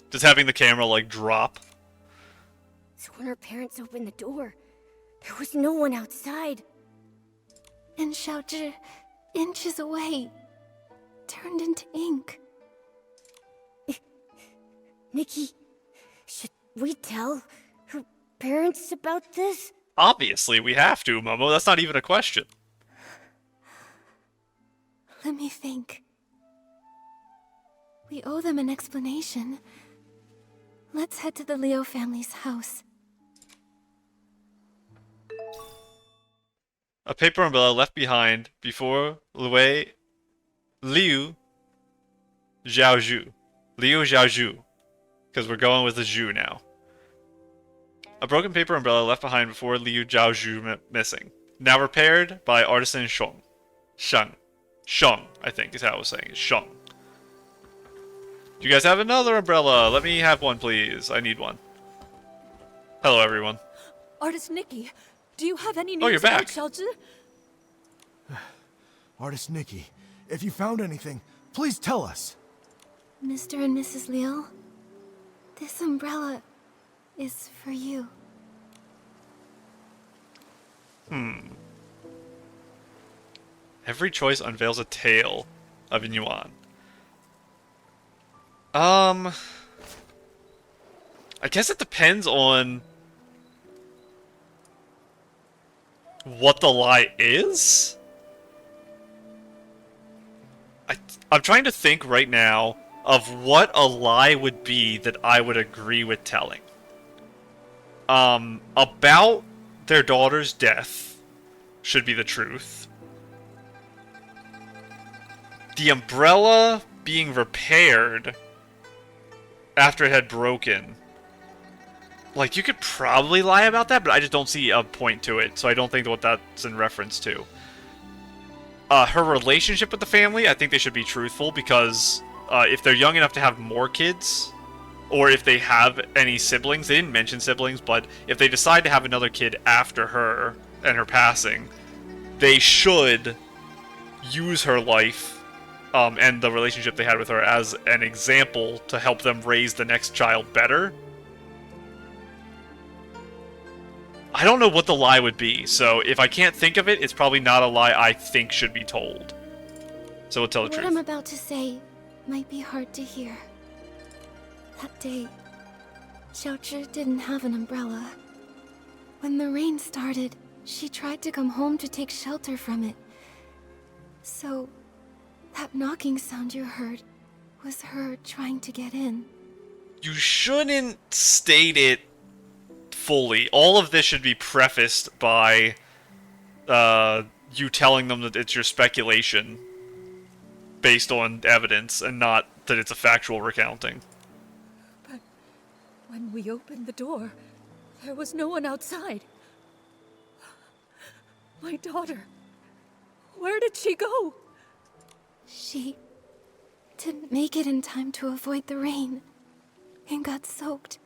Just having the camera, like, drop. So when her parents opened the door, there was no one outside. And Xiaozhi, inches away, turned into ink. Nikki, should we tell her parents about this? Obviously, we have to, Momo. That's not even a question. Let me think. We owe them an explanation. Let's head to the Liu family's house. A paper umbrella left behind before Liu Xiaozhi. Liu Xiaozhi. Because we're going with the Zhu now. A broken paper umbrella left behind before Liu Xiaozhi missing. Now repaired by artisan Sheng. Sheng, I think is how I was saying it. Sheng. Do you guys have another umbrella? Let me have one, please. I need one. Hello, everyone. Artist Nikki, do you have any news Oh, you're about back. Xiaozhi? Artist Nikki, if you found anything, please tell us. Mr. and Mrs. Liu, this umbrella is for you. Every choice unveils a tale of Yuan. I guess it depends on what the lie is? I'm trying to think right now of what a lie would be that I would agree with telling. About their daughter's death should be the truth. The umbrella being repaired after it had broken. Like, you could probably lie about that, but I just don't see a point to it, so I don't think what that's in reference to. Her relationship with the family, I think they should be truthful, because if they're young enough to have more kids, or if they have any siblings, they didn't mention siblings, but if they decide to have another kid after her and her passing, they should use her life and the relationship they had with her as an example to help them raise the next child better. I don't know what the lie would be, so if I can't think of it, it's probably not a lie I think should be told. So we'll tell the What truth. I'm about to say might be hard to hear. That day, Xiaozhi didn't have an umbrella. When the rain started, she tried to come home to take shelter from it. So, that knocking sound you heard was her trying to get in. You shouldn't state it fully. All of this should be prefaced by you telling them that it's your speculation based on evidence and not that it's a factual recounting. But when we opened the door, there was no one outside. My daughter, where did she go? She didn't make it in time to avoid the rain and got soaked.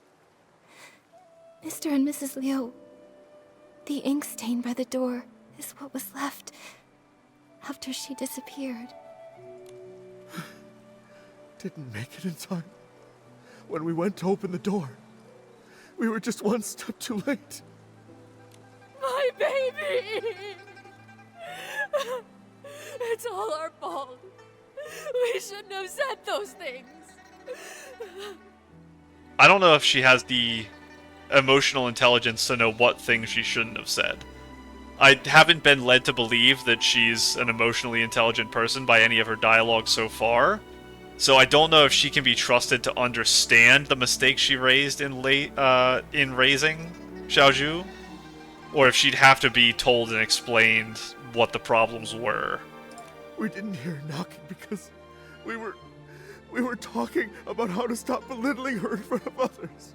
Mr. and Mrs. Liu, the ink stain by the door is what was left after she disappeared. Didn't make it in time. When we went to open the door, we were just one step too late. My baby! It's all our fault. We shouldn't have said those things. I don't know if she has the emotional intelligence to know what things she shouldn't have said. I haven't been led to believe that she's an emotionally intelligent person by any of her dialogue so far, so I don't know if she can be trusted to understand the mistakes she raised in raising Xiaozhi, or if she'd have to be told and explained what the problems were. We didn't hear knocking because we were talking about how to stop belittling her in front of others.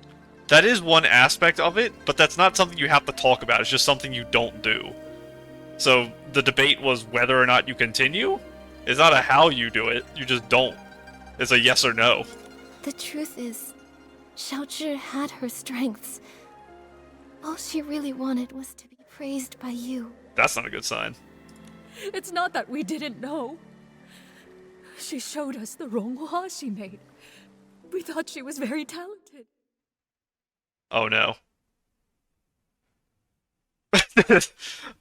That is one aspect of it, but that's not something you have to talk about. It's just something you don't do. So the debate was whether or not you continue. It's not a how you do it. You just don't. It's a yes or no. The truth is, Xiaozhi had her strengths. All she really wanted was to be praised by you. That's not a good sign. It's not that we didn't know. She showed us the ronghua she made. We thought she was very talented. Oh no.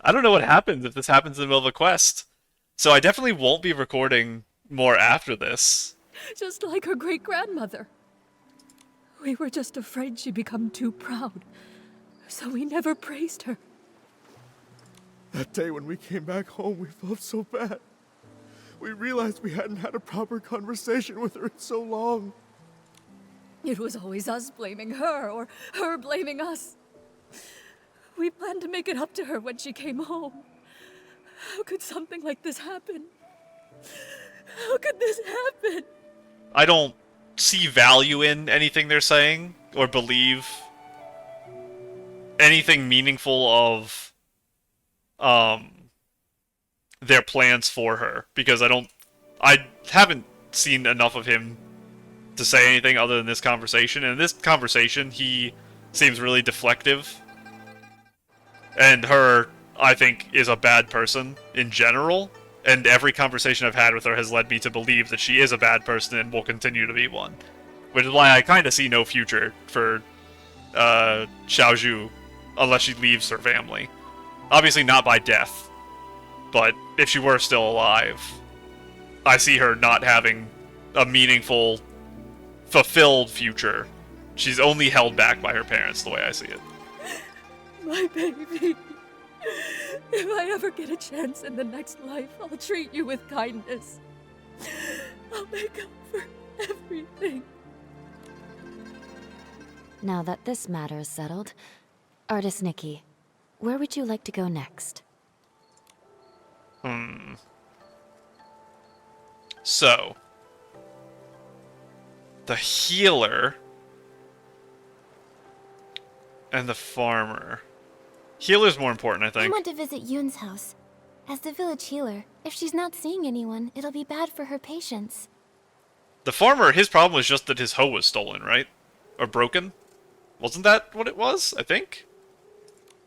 I don't know what happens if this happens in the middle of a quest. So I definitely won't be recording more after this. Just like her great-grandmother. We were just afraid she'd become too proud. So we never praised her. That day when we came back home, we felt so bad. We realized we hadn't had a proper conversation with her in so long. It was always us blaming her, or her blaming us. We planned to make it up to her when she came home. How could something like this happen? How could this happen? I don't see value in anything they're saying, or believe anything meaningful of their plans for her, because I haven't seen enough of him to say anything other than this conversation. And in this conversation, he seems really deflective. And her, I think, is a bad person in general. And every conversation I've had with her has led me to believe that she is a bad person and will continue to be one. Which is why I kind of see no future for Xiaozhi unless she leaves her family. Obviously not by death, but if she were still alive, I see her not having a meaningful, fulfilled future. She's only held back by her parents, the way I see it. My baby. If I ever get a chance in the next life, I'll treat you with kindness. I'll make up for everything. Now that this matter is settled, Artist Nikki, where would you like to go next? So, the healer and the farmer. Healer's more important, I I think. want to visit Yun's house. As the village healer, if she's not seeing anyone, it'll be bad for her patients. The farmer, his problem was just that his hoe was stolen, right? Or broken? Wasn't that what it was, I think?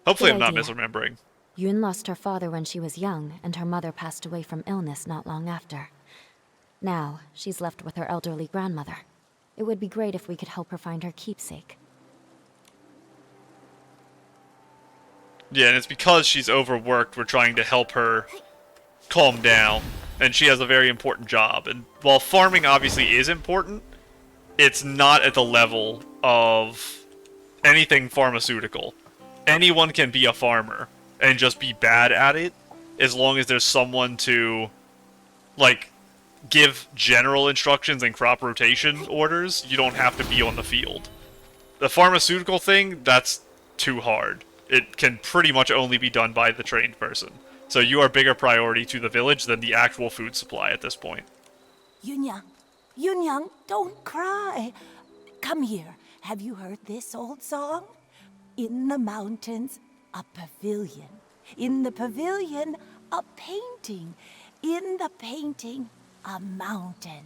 Hopefully I'm Good not idea. misremembering. Yun lost her father when she was young, and her mother passed away from illness not long after. Now, she's left with her elderly grandmother. It would be great if we could help her find her keepsake. Yeah, and it's because she's overworked, we're trying to help her calm down. And she has a very important job. And while farming obviously is important, it's not at the level of anything pharmaceutical. Anyone can be a farmer and just be bad at it, as long as there's someone to, like, give general instructions and crop rotation orders. You don't have to be on the field. The pharmaceutical thing, that's too hard. It can pretty much only be done by the trained person. So you are a bigger priority to the village than the actual food supply at this point. Yunyang, don't cry. Come here. Have you heard this old song? In the mountains, a pavilion. In the pavilion, a painting. In the painting, a mountain.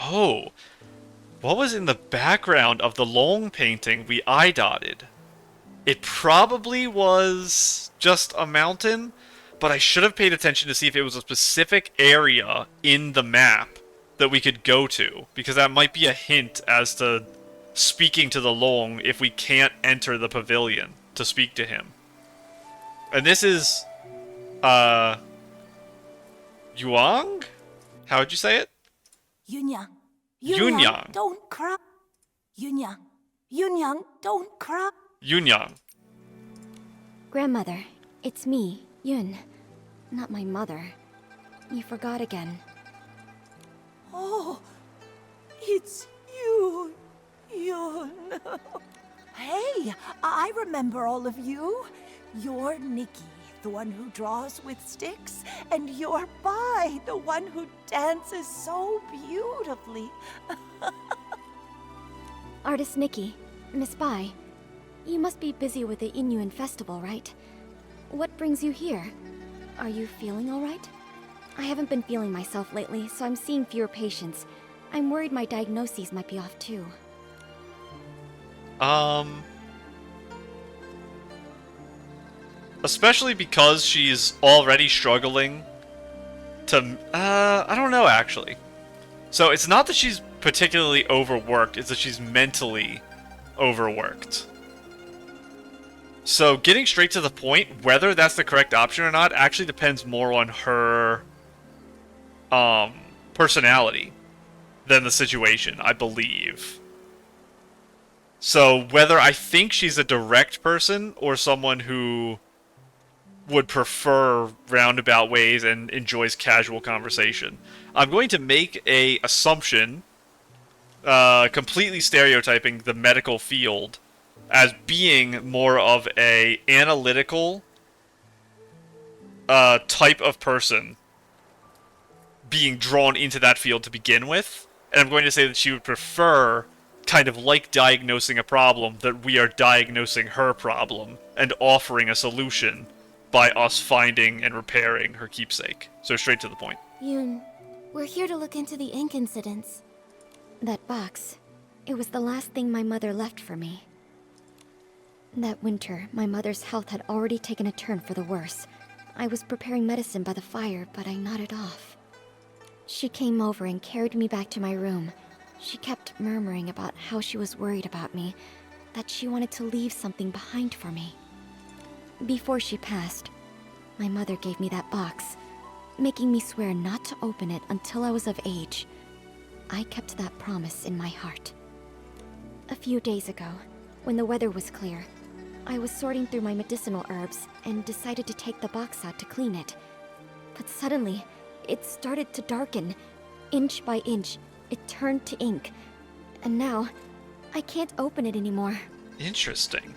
Oh, what was in the background of the long painting we eye-dotted? It probably was just a mountain, but I should have paid attention to see if it was a specific area in the map that we could go to, because that might be a hint as to speaking to the Long if we can't enter the pavilion to speak to him. And this is, Yuang? How would you say it? Yunyang. Yunyang. Don't cry. Yunyang. Yunyang, don't cry. Yunyang. Grandmother, it's me, Yun. Not my mother. You forgot again. Oh, it's you, Yun. Hey, I remember all of you. You're Nikki, the one who draws with sticks, and you're Bai, the one who dances so beautifully. Artist Nikki, Miss Bai, you must be busy with the Inuan festival, right? What brings you here? Are you feeling all right? I haven't been feeling myself lately, so I'm seeing fewer patients. I'm worried my diagnoses might be off too. Especially because she's already struggling to, I don't know actually. So it's not that she's particularly overworked, it's that she's mentally overworked. So getting straight to the point, whether that's the correct option or not, actually depends more on her personality than the situation, I believe. So whether I think she's a direct person or someone who would prefer roundabout ways and enjoys casual conversation, I'm going to make a assumption, completely stereotyping the medical field as being more of a analytical type of person being drawn into that field to begin with. And I'm going to say that she would prefer, kind of like diagnosing a problem, that we are diagnosing her problem and offering a solution by us finding and repairing her keepsake. So straight to the point. Yun, we're here to look into the ink incidents. That box, it was the last thing my mother left for me. That winter, my mother's health had already taken a turn for the worse. I was preparing medicine by the fire, but I nodded off. She came over and carried me back to my room. She kept murmuring about how she was worried about me, that she wanted to leave something behind for me. Before she passed, my mother gave me that box, making me swear not to open it until I was of age. I kept that promise in my heart. A few days ago, when the weather was clear, I was sorting through my medicinal herbs and decided to take the box out to clean it. But suddenly, it started to darken. Inch by inch, it turned to ink. And now, I can't open it anymore. Interesting.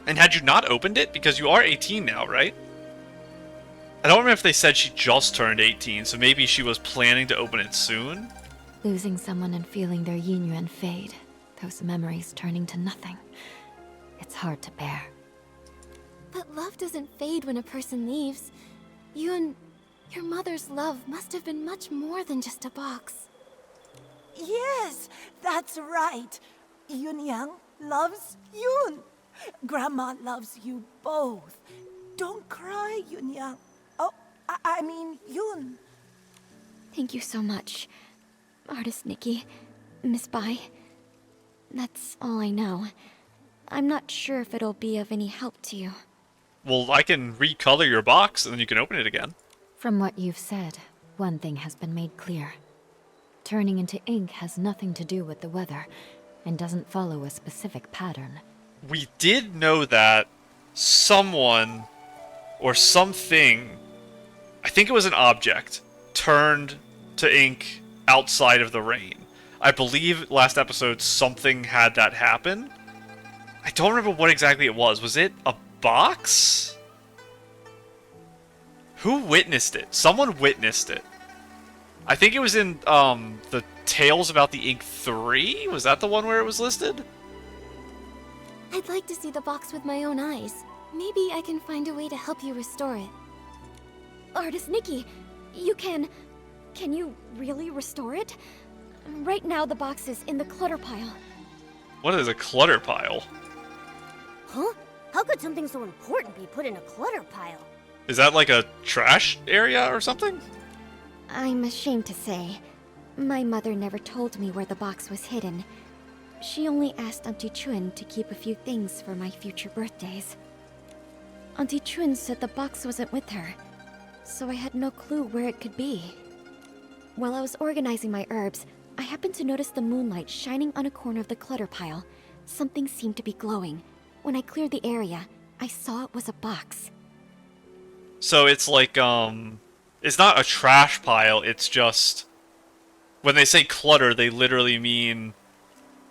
And had you not opened it? Because you are 18 now, right? I don't remember if they said she just turned 18, so maybe she was planning to open it soon? Losing someone and feeling their Yunyuan fade, those memories turning to nothing. It's hard to bear. But love doesn't fade when a person leaves. Yun, your mother's love must have been much more than just a box. Yes, that's right. Yunyang loves Yun. Grandma loves you both. Don't cry, Yunyang. Oh, I mean Yun. Thank you so much, Artist Nikki, Miss Bai. That's all I know. I'm not sure if it'll be of any help to you. Well, I can recolor your box, and then you can open it again. From what you've said, one thing has been made clear. Turning into ink has nothing to do with the weather, and doesn't follow a specific pattern. We did know that someone, or something, I think it was an object, turned to ink outside of the rain. I believe last episode something had that happen. I don't remember what exactly it was. Was it a box? Who witnessed it? Someone witnessed it. I think it was in the Tales About the Ink 3? Was that the one where it was listed? I'd like to see the box with my own eyes. Maybe I can find a way to help you restore it. Artist Nikki, you can you really restore it? Right now the box is in the clutter pile. What is a clutter pile? Huh? How could something so important be put in a clutter pile? Is that like a trash area or something? I'm ashamed to say, my mother never told me where the box was hidden. She only asked Auntie Chun to keep a few things for my future birthdays. Auntie Chun said the box wasn't with her, so I had no clue where it could be. While I was organizing my herbs, I happened to notice the moonlight shining on a corner of the clutter pile. something seemed to be glowing. When I cleared the area, I saw it was a box. So it's like, it's not a trash pile, it's just... When they say clutter, they literally mean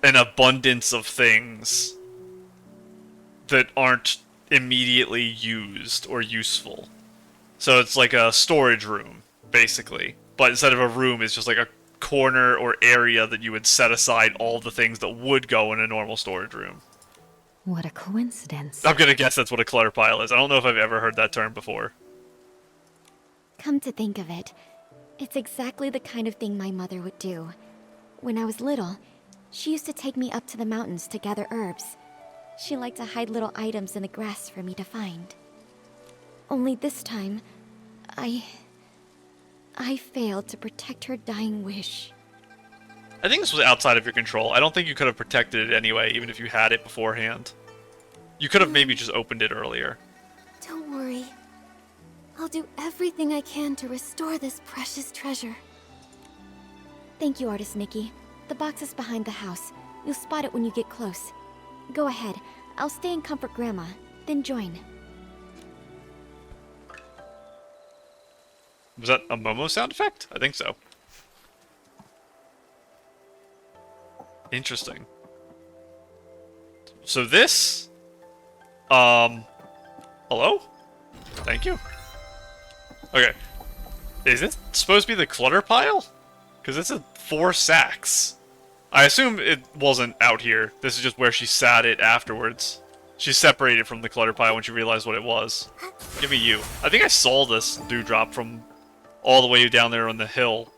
an abundance of things that aren't immediately used or useful. So it's like a storage room, basically. But instead of a room, it's just like a corner or area that you would set aside all the things that would go in a normal storage room. What a coincidence. I'm gonna guess that's what a clutter pile is. I don't know if I've ever heard that term before. Come to think of it, it's exactly the kind of thing my mother would do. When I was little, she used to take me up to the mountains to gather herbs. She liked to hide little items in the grass for me to find. Only this time, I failed to protect her dying wish. I think this was outside of your control. I don't think you could have protected it anyway, even if you had it beforehand. You could have maybe just opened it earlier. Don't worry. I'll do everything I can to restore this precious treasure. Thank you, Artist Nikki. The box is behind the house. You'll spot it when you get close. Go ahead. I'll stay and comfort Grandma, then join. Was that a Momo sound effect? I think so. Interesting. So this... Hello? Thank you. Okay. Is this supposed to be the clutter pile? Because it's 4 sacks. I assume it wasn't out here. This is just where she sat it afterwards. She separated from the clutter pile when she realized what it was. Give me you. I think I saw this dewdrop from all the way down there on the hill.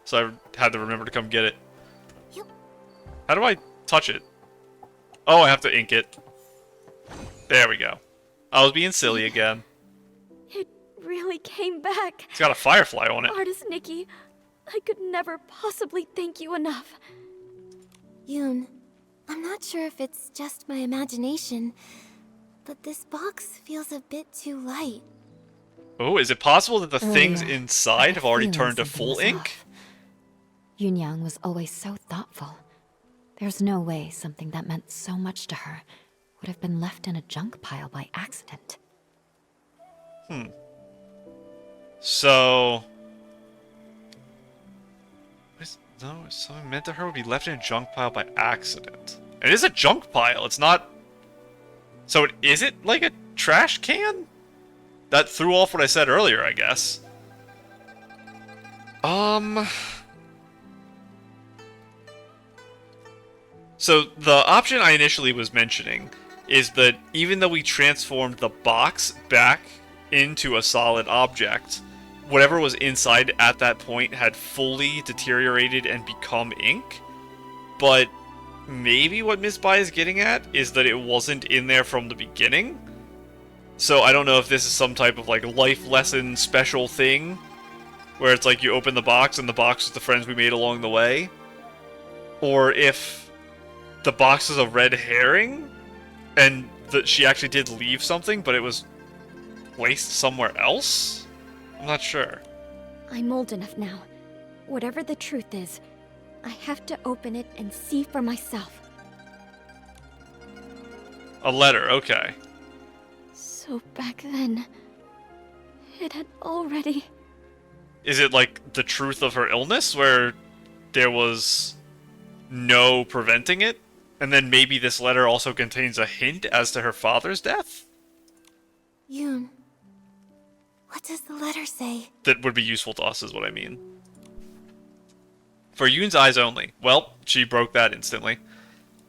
So I had to remember to come get it. How do I touch it? Oh, I have to ink it. There we go. I was being silly again. It really came back. It's got a firefly on it. Artist Nikki, I could never possibly thank you enough. Yoon, I'm not sure if it's just my imagination, but this box feels a bit too light. Oh, is it possible that the things Earlier, inside have already feeling turned to something full was ink? off. Yunyang was always so thoughtful. There's no way something that meant so much to her would have been left in a junk pile by accident. So... No, something meant to her would be left in a junk pile by accident. It is a junk pile, it's not... So is it like a trash can? That threw off what I said earlier, I guess. So the option I initially was mentioning is that even though we transformed the box back into a solid object, whatever was inside at that point had fully deteriorated and become ink. But maybe what Miss Bai is getting at is that it wasn't in there from the beginning. So I don't know if this is some type of like life lesson special thing, where it's like you open the box and the box is the friends we made along the way. Or if the box is a red herring and that she actually did leave something, but it was placed somewhere else? I'm not sure. I'm old enough now. Whatever the truth is, I have to open it and see for myself. A letter, okay. So back then, it had already... Is it like the truth of her illness, where there was no preventing it? And then maybe this letter also contains a hint as to her father's death? Yoon, what does the letter say? That would be useful to us, is what I mean. For Yoon's eyes only. Well, she broke that instantly.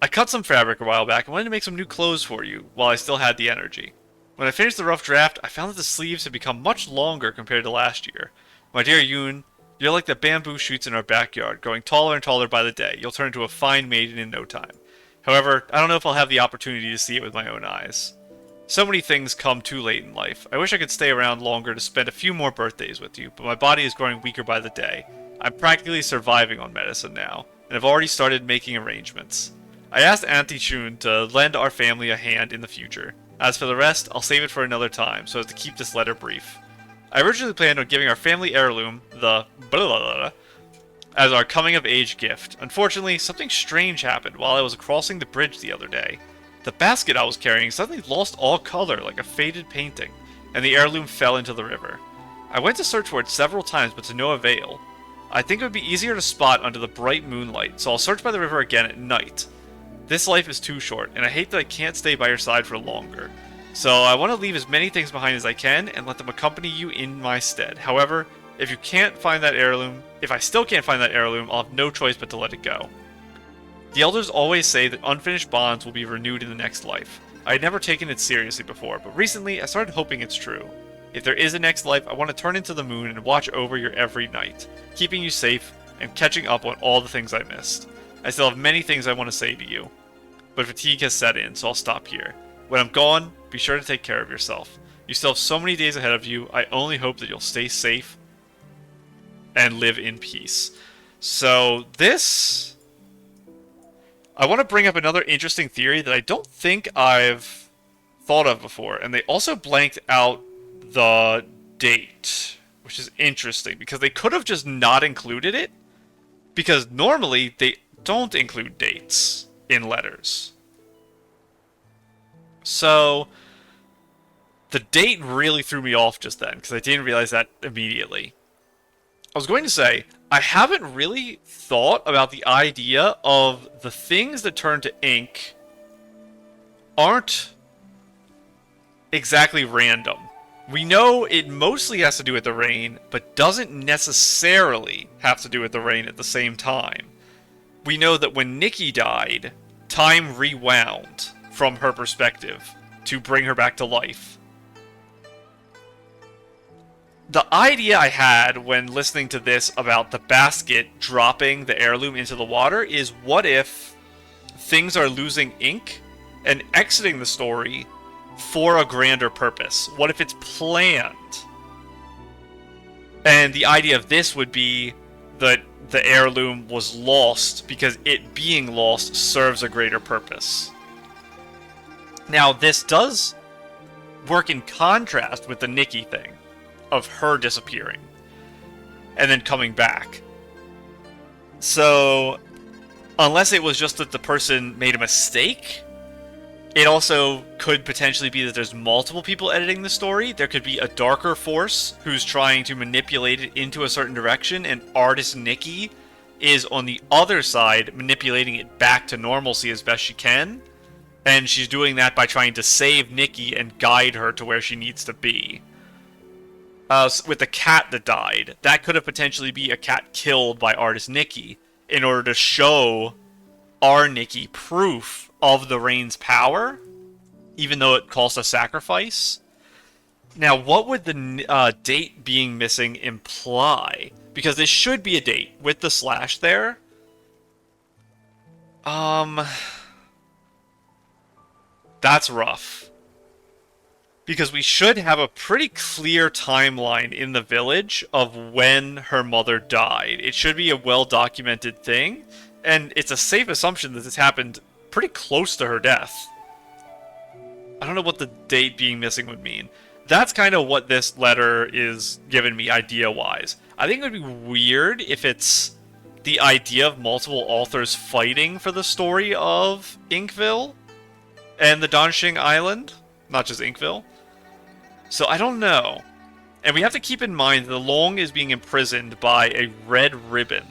I cut some fabric a while back and wanted to make some new clothes for you, while I still had the energy. When I finished the rough draft, I found that the sleeves had become much longer compared to last year. My dear Yoon, you're like the bamboo shoots in our backyard, growing taller and taller by the day. You'll turn into a fine maiden in no time. However, I don't know if I'll have the opportunity to see it with my own eyes. So many things come too late in life. I wish I could stay around longer to spend a few more birthdays with you, but my body is growing weaker by the day. I'm practically surviving on medicine now, and I've already started making arrangements. I asked Auntie Chun to lend our family a hand in the future. As for the rest, I'll save it for another time, so as to keep this letter brief. I originally planned on giving our family heirloom, the blah blah blah, as our coming-of-age gift. Unfortunately, something strange happened while I was crossing the bridge the other day. The basket I was carrying suddenly lost all color like a faded painting, and the heirloom fell into the river. I went to search for it several times, but to no avail. I think it would be easier to spot under the bright moonlight, so I'll search by the river again at night. This life is too short, and I hate that I can't stay by your side for longer. So I want to leave as many things behind as I can, and let them accompany you in my stead. However, if you can't find that heirloom, if I still can't find that heirloom, I'll have no choice but to let it go. The elders always say that unfinished bonds will be renewed in the next life. I had never taken it seriously before, but recently I started hoping it's true. If there is a next life, I want to turn into the moon and watch over your every night, keeping you safe and catching up on all the things I missed. I still have many things I want to say to you, but fatigue has set in, so I'll stop here. When I'm gone, be sure to take care of yourself. You still have so many days ahead of you. I only hope that you'll stay safe and live in peace. So this... I want to bring up another interesting theory that I don't think I've thought of before. And they also blanked out the date, which is interesting, because they could have just not included it. Because normally they don't include dates in letters. So the date really threw me off just then, because I didn't realize that immediately. I was going to say, I haven't really thought about the idea of the things that turn to ink aren't exactly random. We know it mostly has to do with the rain, but doesn't necessarily have to do with the rain at the same time. We know that when Nikki died, time rewound from her perspective to bring her back to life. The idea I had when listening to this about the basket dropping the heirloom into the water is, what if things are losing ink and exiting the story for a grander purpose? What if it's planned? And the idea of this would be that the heirloom was lost because it being lost serves a greater purpose. Now, this does work in contrast with the Nikki thing of her disappearing and then coming back. So, unless it was just that the person made a mistake, it also could potentially be that there's multiple people editing the story. There could be a darker force who's trying to manipulate it into a certain direction, and artist Nikki is on the other side manipulating it back to normalcy as best she can. And she's doing that by trying to save Nikki and guide her to where she needs to be. With the cat that died, that could have potentially be a cat killed by artist Nikki in order to show our Nikki proof of the rain's power, even though it cost a sacrifice. Now, what would the date being missing imply? Because this should be a date with the slash there. That's rough. Because we should have a pretty clear timeline in the village of when her mother died. It should be a well-documented thing, and it's a safe assumption that this happened pretty close to her death. I don't know what the date being missing would mean. That's kind of what this letter is giving me idea-wise. I think it would be weird if it's the idea of multiple authors fighting for the story of Inkville and the Danxing Island, not just Inkville. So I don't know. And we have to keep in mind that the Long is being imprisoned by a red ribbon.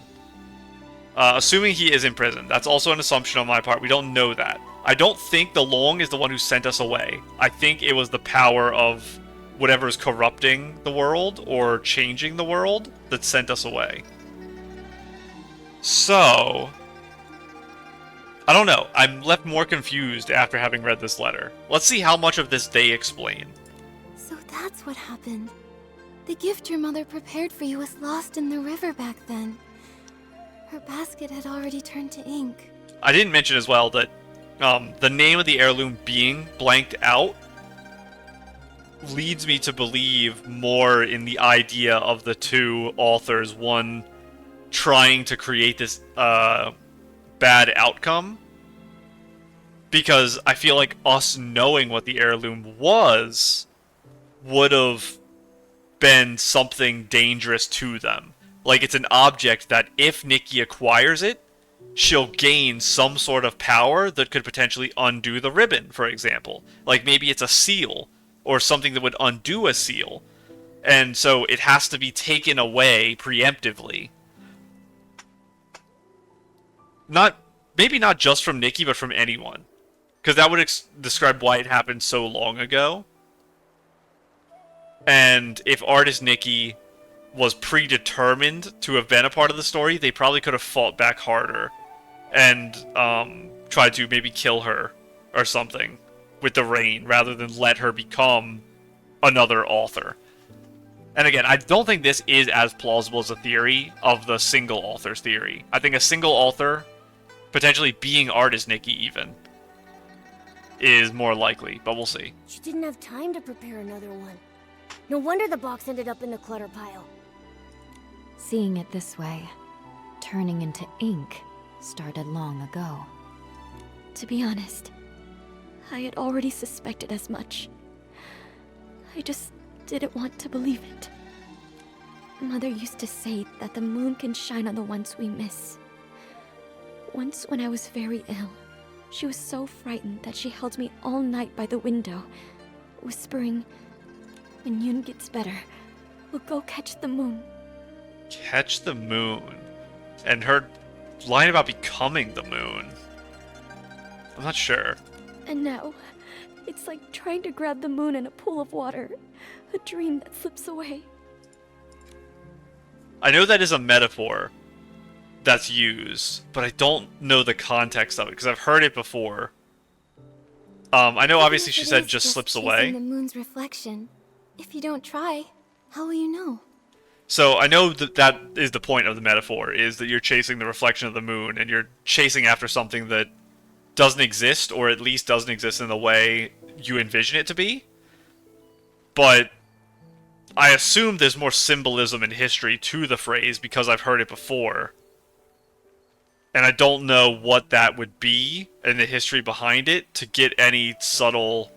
Assuming he is in prison. That's also an assumption on my part. We don't know that. I don't think the Long is the one who sent us away. I think it was the power of whatever is corrupting the world or changing the world that sent us away. So, I don't know. I'm left more confused after having read this letter. Let's see how much of this they explain. So that's what happened. The gift your mother prepared for you was lost in the river back then. Her basket had already turned to ink. I didn't mention as well that the name of the heirloom being blanked out leads me to believe more in the idea of the two authors, one trying to create this bad outcome, because I feel like us knowing what the heirloom was would have been something dangerous to them. Like, it's an object that if Nikki acquires it, she'll gain some sort of power that could potentially undo the ribbon, for example. Like, maybe it's a seal, or something that would undo a seal. And so it has to be taken away preemptively. Maybe not just from Nikki, but from anyone. Because that would describe why it happened so long ago. And if Artist Nikki was predetermined to have been a part of the story, they probably could have fought back harder. And tried to maybe kill her or something with the rain, rather than let her become another author. And again, I don't think this is as plausible as a theory of the single author's theory. I think a single author, potentially being Artist Nikki even, is more likely, but we'll see. She didn't have time to prepare another one. No wonder the box ended up in the clutter pile. Seeing it this way, turning into ink started long ago. To be honest, I had already suspected as much. I just didn't want to believe it. Mother used to say that the moon can shine on the ones we miss. Once when I was very ill, she was so frightened that she held me all night by the window, whispering, "When Yun gets better, we'll go catch the moon." Catch the moon. And her line about becoming the moon. I'm not sure. And now, it's like trying to grab the moon in a pool of water, a dream that slips away. I know that is a metaphor that's used, but I don't know the context of it, because I've heard it before. I know obviously she said just slips away. The moon's reflection. If you don't try, how will you know? So I know that is the point of the metaphor, is that you're chasing the reflection of the moon, and you're chasing after something that doesn't exist, or at least doesn't exist in the way you envision it to be. But I assume there's more symbolism in history to the phrase because I've heard it before. And I don't know what that would be and the history behind it to get any subtle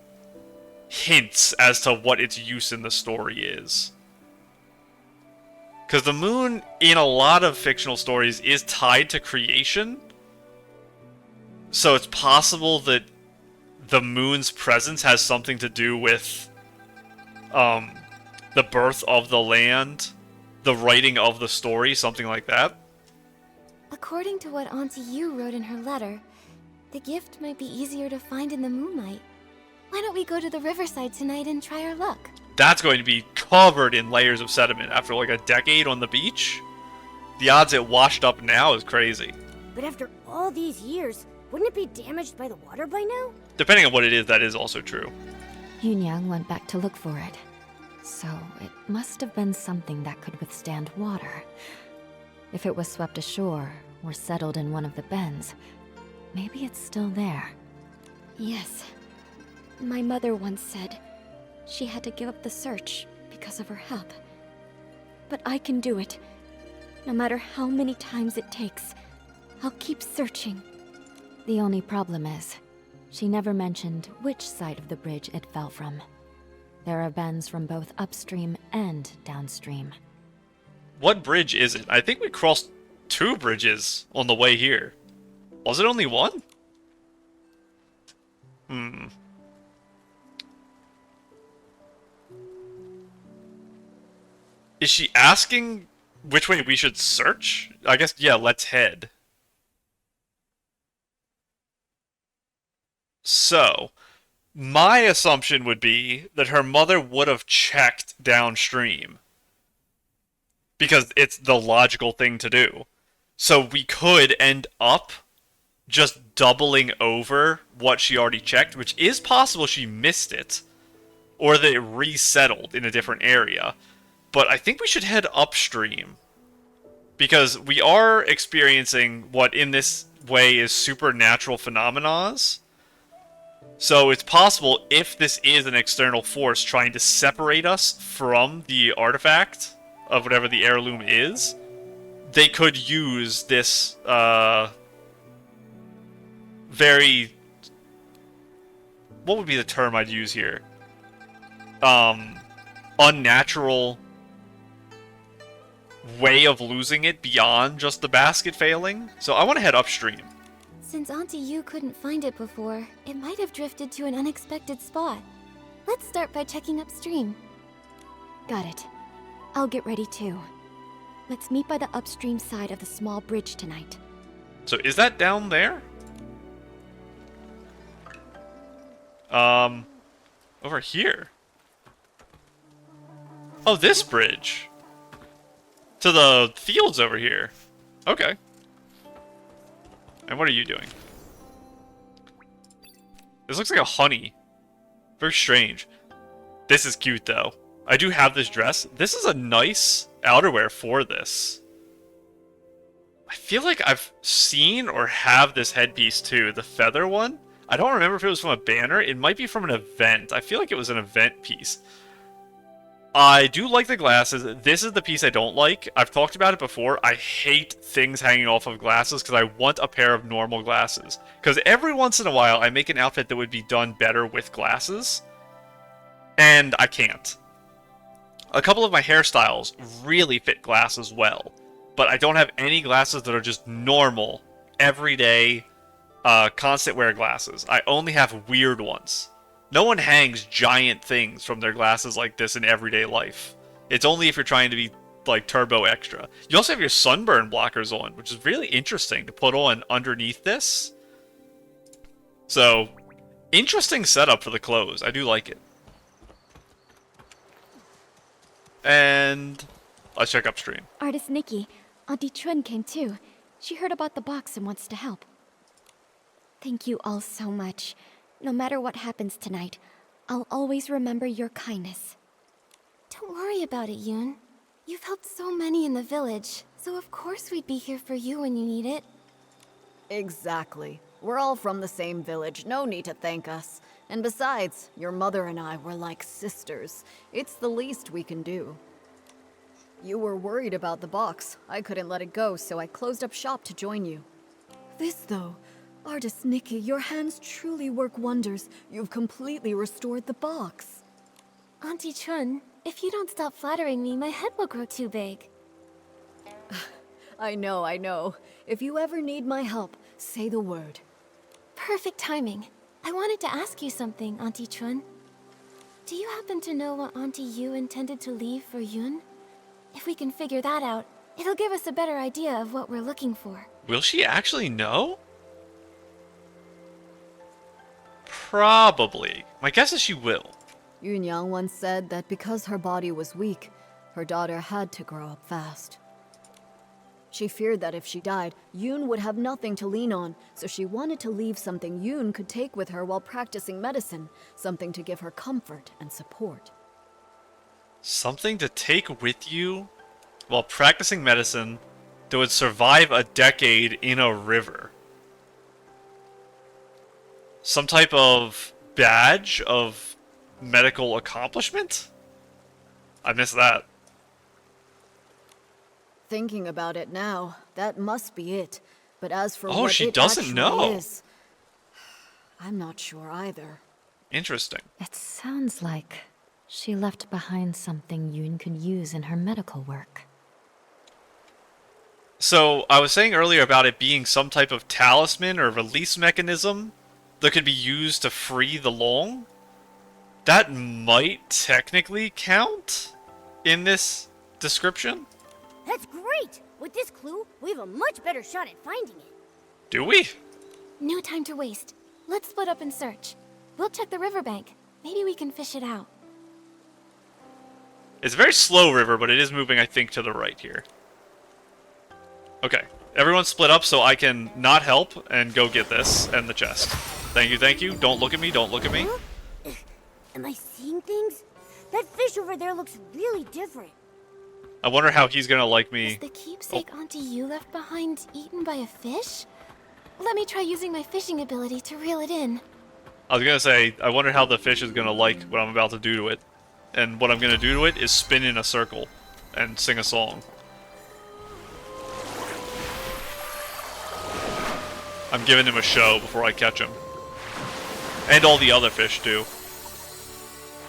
hints as to what its use in the story is. Because the moon, in a lot of fictional stories, is tied to creation. So it's possible that the moon's presence has something to do with the birth of the land, the writing of the story, something like that. According to what Auntie Yu wrote in her letter, the gift might be easier to find in the moonlight. Why don't we go to the riverside tonight and try our luck? That's going to be covered in layers of sediment after like a decade on the beach. The odds it washed up now is crazy. But after all these years, wouldn't it be damaged by the water by now? Depending on what it is, that is also true. Yunyang went back to look for it. So it must have been something that could withstand water. If it was swept ashore or settled in one of the bends, maybe it's still there. Yes. My mother once said she had to give up the search because of her health. But I can do it. No matter how many times it takes, I'll keep searching. The only problem is, she never mentioned which side of the bridge it fell from. There are bends from both upstream and downstream. What bridge is it? I think we crossed 2 bridges on the way here. Was it only one? Is she asking which way we should search? I guess, yeah, let's head. So, my assumption would be that her mother would have checked downstream. Because it's the logical thing to do. So we could end up just doubling over what she already checked, which is possible she missed it. Or that it resettled in a different area. But I think we should head upstream. Because we are experiencing what in this way is supernatural phenomena. So it's possible, if this is an external force trying to separate us from the artifact of whatever the heirloom is, they could use this very... what would be the term I'd use here? Unnatural way of losing it beyond just the basket failing. So I want to head upstream. Since Auntie Yu couldn't find it before, it might have drifted to an unexpected spot. Let's start by checking upstream. Got it. I'll get ready too. Let's meet by the upstream side of the small bridge tonight. So is that down there? Over here. Oh, this bridge. To the fields over here. Okay. And what are you doing? This looks like a honey. Very strange. This is cute, though. I do have this dress. This is a nice outerwear for this. I feel like I've seen or have this headpiece, too. The feather one. I don't remember if it was from a banner. It might be from an event. I feel like it was an event piece. I do like the glasses. This is the piece I don't like. I've talked about it before. I hate things hanging off of glasses because I want a pair of normal glasses. Because every once in a while, I make an outfit that would be done better with glasses. And I can't. A couple of my hairstyles really fit glasses well. But I don't have any glasses that are just normal, everyday, constant wear glasses. I only have weird ones. No one hangs giant things from their glasses like this in everyday life. It's only if you're trying to be, like, turbo extra. You also have your sunburn blockers on, which is really interesting to put on underneath this. So, interesting setup for the clothes. I do like it. And let's check upstream. Artist Nikki, Auntie Chun came too. She heard about the box and wants to help. Thank you all so much. No matter what happens tonight, I'll always remember your kindness. Don't worry about it, Yoon. You've helped so many in the village, so of course we'd be here for you when you need it. Exactly. We're all from the same village, no need to thank us. And besides, your mother and I were like sisters. It's the least we can do. You were worried about the box. I couldn't let it go, so I closed up shop to join you. This, though, Artist Nikki, your hands truly work wonders. You've completely restored the box. Auntie Chun, if you don't stop flattering me, my head will grow too big. I know. If you ever need my help, say the word. Perfect timing. I wanted to ask you something, Auntie Chun. Do you happen to know what Auntie Yu intended to leave for Yoon? If we can figure that out, it'll give us a better idea of what we're looking for. Will she actually know? Probably. My guess is she will. Yoon Yang once said that because her body was weak, her daughter had to grow up fast. She feared that if she died, Yoon would have nothing to lean on, so she wanted to leave something Yoon could take with her while practicing medicine, something to give her comfort and support. Something to take with you while practicing medicine that would survive a decade in a river. Some type of badge of medical accomplishment? I missed that. Thinking about it now, that must be it. But as for Oh, what she it doesn't actually know. is, I'm not sure either. Interesting. It sounds like she left behind something Yoon could use in her medical work. So, I was saying earlier about it being some type of talisman or release mechanism that could be used to free the Long. That might technically count in this description. That's great! With this clue, we have a much better shot at finding it. Do we? No time to waste. Let's split up and search. We'll check the riverbank. Maybe we can fish it out. It's a very slow river, but it is moving, I think, to the right here. Okay. Everyone split up so I can not help and go get this and the chest. Thank you, thank you. Don't look at me, don't look at me. Huh? Am I seeing things? That fish over there looks really different. I wonder how he's gonna like Is me. the keepsake Auntie Yu left behind eaten by a fish? Let me try using my fishing ability to reel it in. I was gonna say, I wonder how the fish is gonna like what I'm about to do to it. And what I'm gonna do to it is spin in a circle and sing a song. I'm giving him a show before I catch him. And all the other fish do.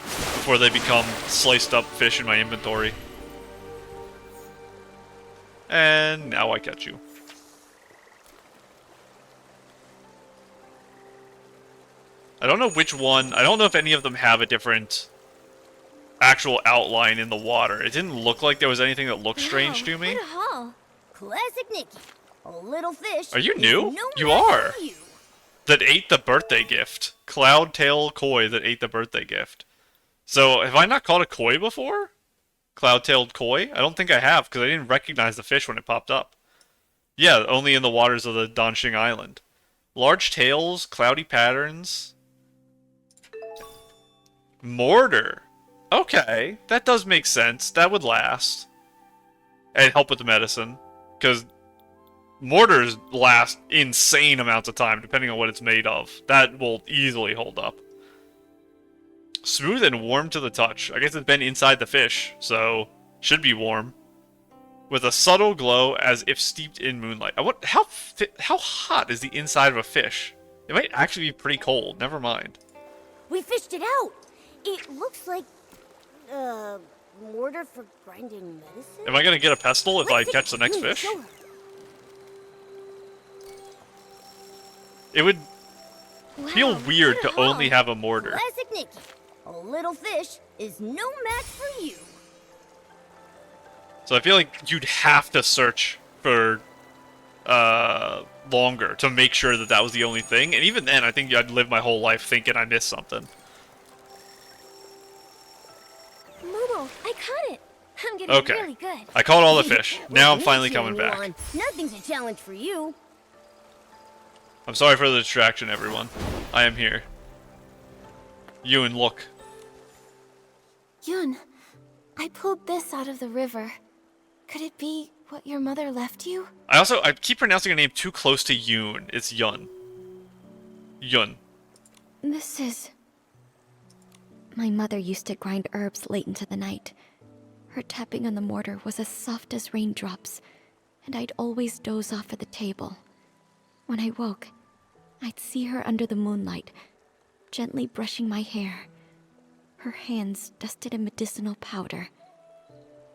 Before they become sliced up fish in my inventory. And now I catch you. I don't know which one. I don't know if any of them have a different actual outline in the water. It didn't look like there was anything that looked strange to me. What a haul. Classic Nikki. A little fish. Are you is new? no You match are. for you. That ate the birthday gift. Cloudtail koi that ate the birthday gift. So, have I not caught a koi before? Cloud-tailed koi? I don't think I have, because I didn't recognize the fish when it popped up. Yeah, only in the waters of the Danxing Island. Large tails, cloudy patterns. Mortar. Okay, that does make sense. That would last. And help with the medicine. Because mortars last insane amounts of time, depending on what it's made of. That will easily hold up. Smooth and warm to the touch. I guess it's been inside the fish, so should be warm. With a subtle glow as if steeped in moonlight. How hot is the inside of a fish? It might actually be pretty cold. Never mind. We fished it out. It looks like, mortar for grinding medicine? Am I going to get a pestle if I Let's catch the next take it. fish? Show her. It would feel Wow, weird what a to haul. only have a mortar. Classic Nikki. A little fish is no match for you. So I feel like you'd have to search for longer to make sure that that was the only thing. And even then, I think I'd live my whole life thinking I missed something. Momo, I caught it. I'm getting Okay. really good. I caught all the fish. Now I'm With finally me coming cheering you back. on, nothing's a challenge for you. I'm sorry for the distraction, everyone. I am here. Ewan, look. Yun, I pulled this out of the river. Could it be what your mother left you? I keep pronouncing her name too close to Yoon. It's Yun. Yun. This is... My mother used to grind herbs late into the night. Her tapping on the mortar was as soft as raindrops, and I'd always doze off at the table. When I woke, I'd see her under the moonlight, gently brushing my hair, her hands dusted in medicinal powder.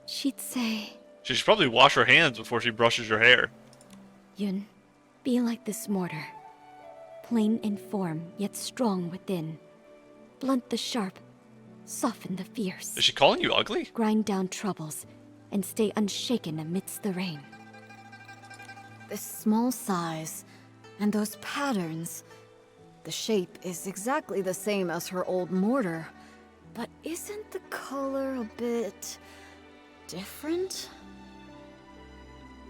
She'd say, She should probably wash her hands before she brushes her hair. Yun, be like this mortar. Plain in form, yet strong within. Blunt the sharp, soften the fierce. Is she calling you ugly? Grind down troubles, and stay unshaken amidst the rain. The small size, and those patterns. The shape is exactly the same as her old mortar, but isn't the color a bit different?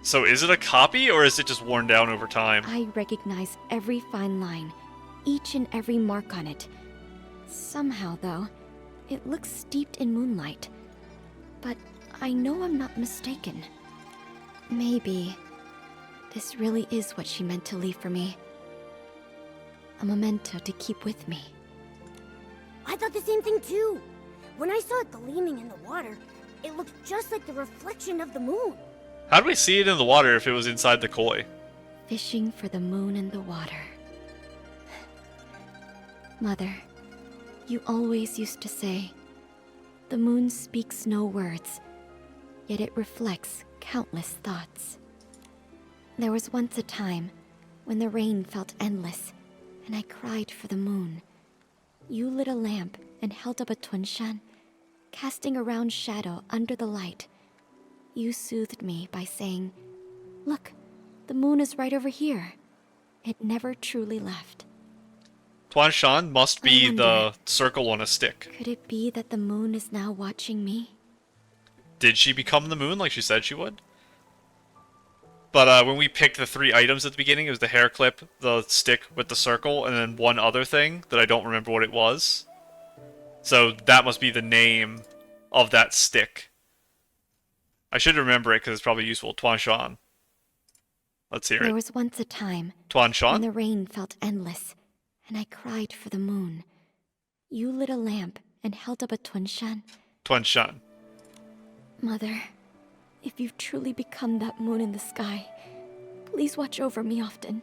So is it a copy, or is it just worn down over time? I recognize every fine line, each and every mark on it. Somehow, though, it looks steeped in moonlight. But I know I'm not mistaken. Maybe this really is what she meant to leave for me. A memento to keep with me. I thought the same thing too. When I saw it gleaming in the water, it looked just like the reflection of the moon. How do we see it in the water if it was inside the koi? Fishing for the moon in the water. Mother, you always used to say, the moon speaks no words, yet it reflects countless thoughts. There was once a time when the rain felt endless, and I cried for the moon. You lit a lamp and held up a tunshan, casting a round shadow under the light. You soothed me by saying, "Look, the moon is right over here." It never truly left. Tuanshan must be I wonder, the circle on a stick. could it be that the moon is now watching me? Did she become the moon like she said she would? But when we picked the 3 items at the beginning, it was the hair clip, the stick with the circle, and then one other thing that I don't remember what it was. So that must be the name of that stick. I should remember it because it's probably useful. Tuanshan. Let's hear There it. was once a time when Tuanshan? the rain felt endless, and I cried for the moon. You lit a lamp and held up a tunshan. Tuanshan. Mother, if you've truly become that moon in the sky, please watch over me often.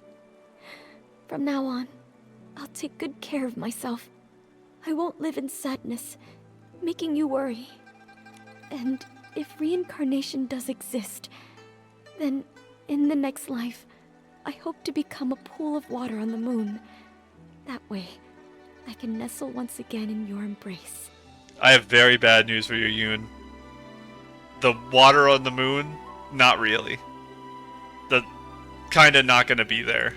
From now on, I'll take good care of myself. I won't live in sadness, making you worry. And if reincarnation does exist, Then, in the next life, I hope to become a pool of water on the moon. That way, I can nestle once again in your embrace. I have very bad news for you, Yoon. The water on the moon, not really. The kinda not gonna be there.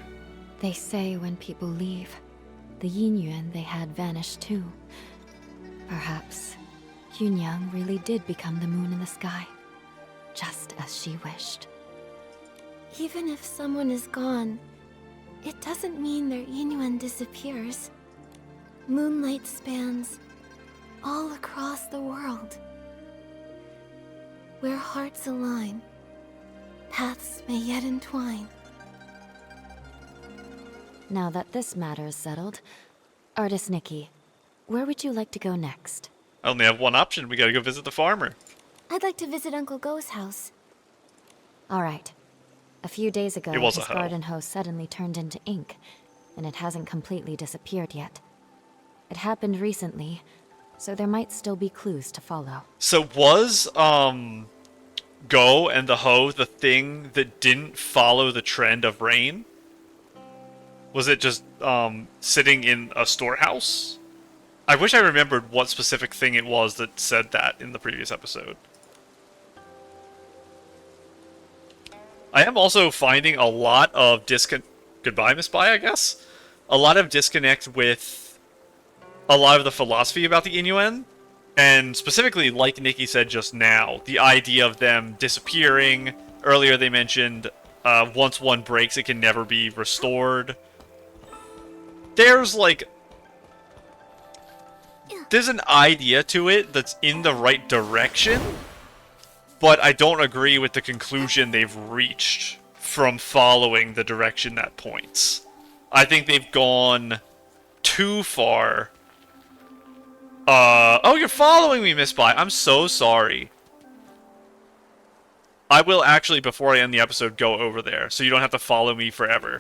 They say when people leave, the yin yuan they had vanished too. Perhaps Yunyang really did become the moon in the sky, just as she wished. Even if someone is gone, it doesn't mean their Inuan disappears. Moonlight spans all across the world. Where hearts align, paths may yet entwine. Now that this matter is settled, Artist Nikki, where would you like to go next? I only have one option. We gotta go visit the farmer. I'd like to visit Uncle Go's house. Alright. A few days ago, It was his a hoe. garden hose suddenly turned into ink, and it hasn't completely disappeared yet. It happened recently, so there might still be clues to follow. So was, Go and the hoe the thing that didn't follow the trend of rain? Was it just, sitting in a storehouse? I wish I remembered what specific thing it was that said that in the previous episode. I am also finding a lot of Goodbye, Miss Bai, I guess? A lot of disconnect with a lot of the philosophy about the Inuan. And specifically, like Nikki said just now, the idea of them disappearing. Earlier they mentioned, once one breaks, it can never be restored. There's, like... There's an idea to it that's in the right direction, but I don't agree with the conclusion they've reached from following the direction that points. I think they've gone too far. Oh, you're following me, Miss Bai. I'm so sorry. I will actually, before I end the episode, go over there, so you don't have to follow me forever.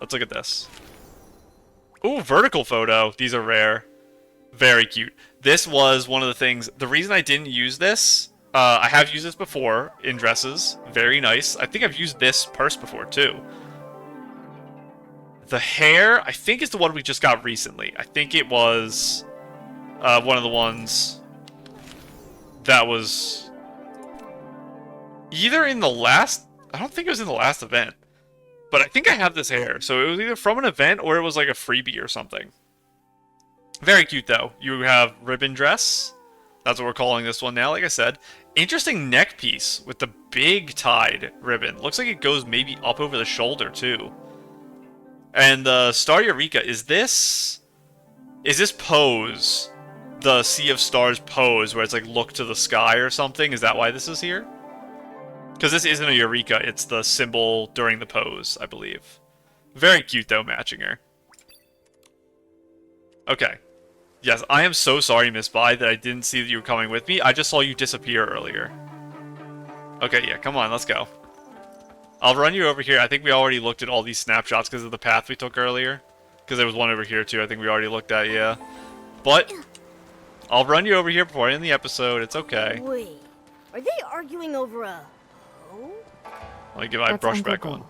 Let's look at this. Ooh, vertical photo. These are rare. Very cute. This was one of the things... The reason I didn't use this... I have used this before in dresses. Very nice. I think I've used this purse before, too. The hair, I think, is the one we just got recently. I think it was... one of the ones... that was... either in the last... I don't think it was in the last event. But I think I have this hair. So it was either from an event or it was like a freebie or something. Very cute, though. You have ribbon dress. That's what we're calling this one now, like I said. Interesting neck piece with the big tied ribbon. Looks like it goes maybe up over the shoulder, too. And the Star Eureka, is this pose the Sea of Stars pose where it's like look to the sky or something? Is that why this is here? Because this isn't a Eureka, it's the symbol during the pose, I believe. Very cute, though, matching her. Okay. Yes, I am so sorry, Miss Bai, that I didn't see that you were coming with me. I just saw you disappear earlier. Okay, yeah, come on, let's go. I'll run you over here. I think we already looked at all these snapshots because of the path we took earlier. Because there was one over here, too. I think we already looked at, yeah. But I'll run you over here before I end the episode. It's okay. Wait, are they arguing over a hoe? Let me get my That's brush Uncle back Go, on.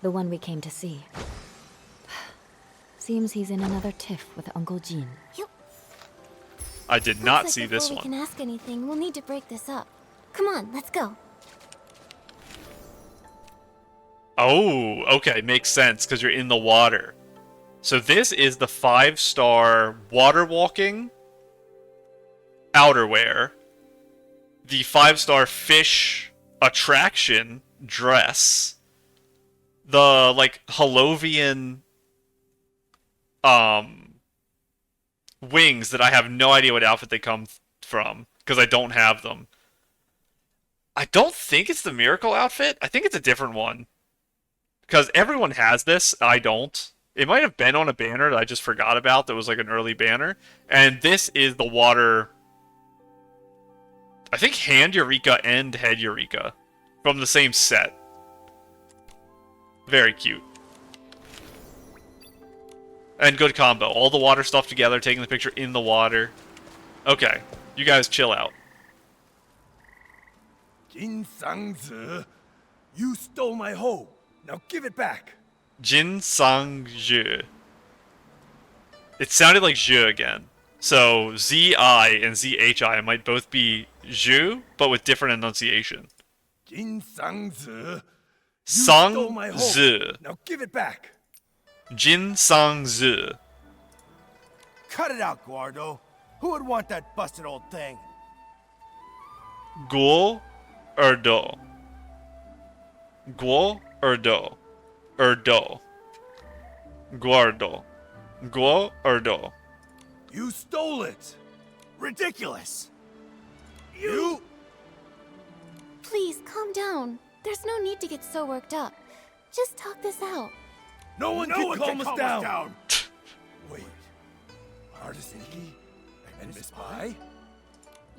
the one we came to see. Seems he's in another tiff with Uncle Jean. I did not Looks see like this before we one. can ask anything, we'll need to break this up. Come on, let's go. Oh, okay, makes sense, because you're in the water. So this is the 5-star water walking outerwear, the 5-star fish attraction dress, the, like, Holovian, wings that I have no idea what outfit they come from, because I don't have them. I don't think it's the Miracle outfit. I think it's a different one. Because everyone has this, I don't. It might have been on a banner that I just forgot about that was like an early banner. And this is the water... I think Hand Eureka and Head Eureka. From the same set. Very cute. And good combo. All the water stuff together, taking the picture in the water. Okay. You guys chill out. 金桑子， You stole my hoe. Now give it back. Jin Sang Zhi. It sounded like Zhi again. So Z-I and Z-H-I might both be Zhu, but with different enunciation. Jin Sang-zi. Sang Zi. Now give it back. Jin Sang Zi. Cut it out, Guardo. Who would want that busted old thing? Guo or do? Guo or do? Or do? Guardo. Guo or do? You stole it. Ridiculous. You? Please, calm down. There's no need to get so worked up. Just talk this out. No one can calm us down. Wait. Artist Inkky and Miss Bai?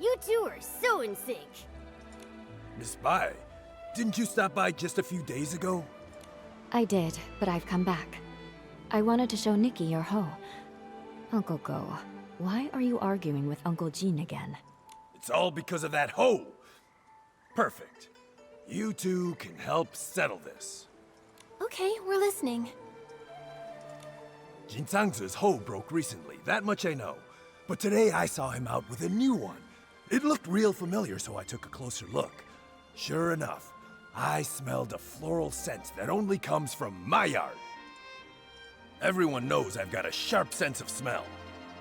You two are so in sync. Miss Bai, didn't you stop by just a few days ago? I did, but I've come back. I wanted to show Nikki your hoe. Uncle Go, why are you arguing with Uncle Jean again? It's all because of that hoe. Perfect. You two can help settle this. Okay, we're listening. Jin Sang-zi's hoe broke recently, that much I know. But today I saw him out with a new one. It looked real familiar, so I took a closer look. Sure enough, I smelled a floral scent that only comes from my yard. Everyone knows I've got a sharp sense of smell.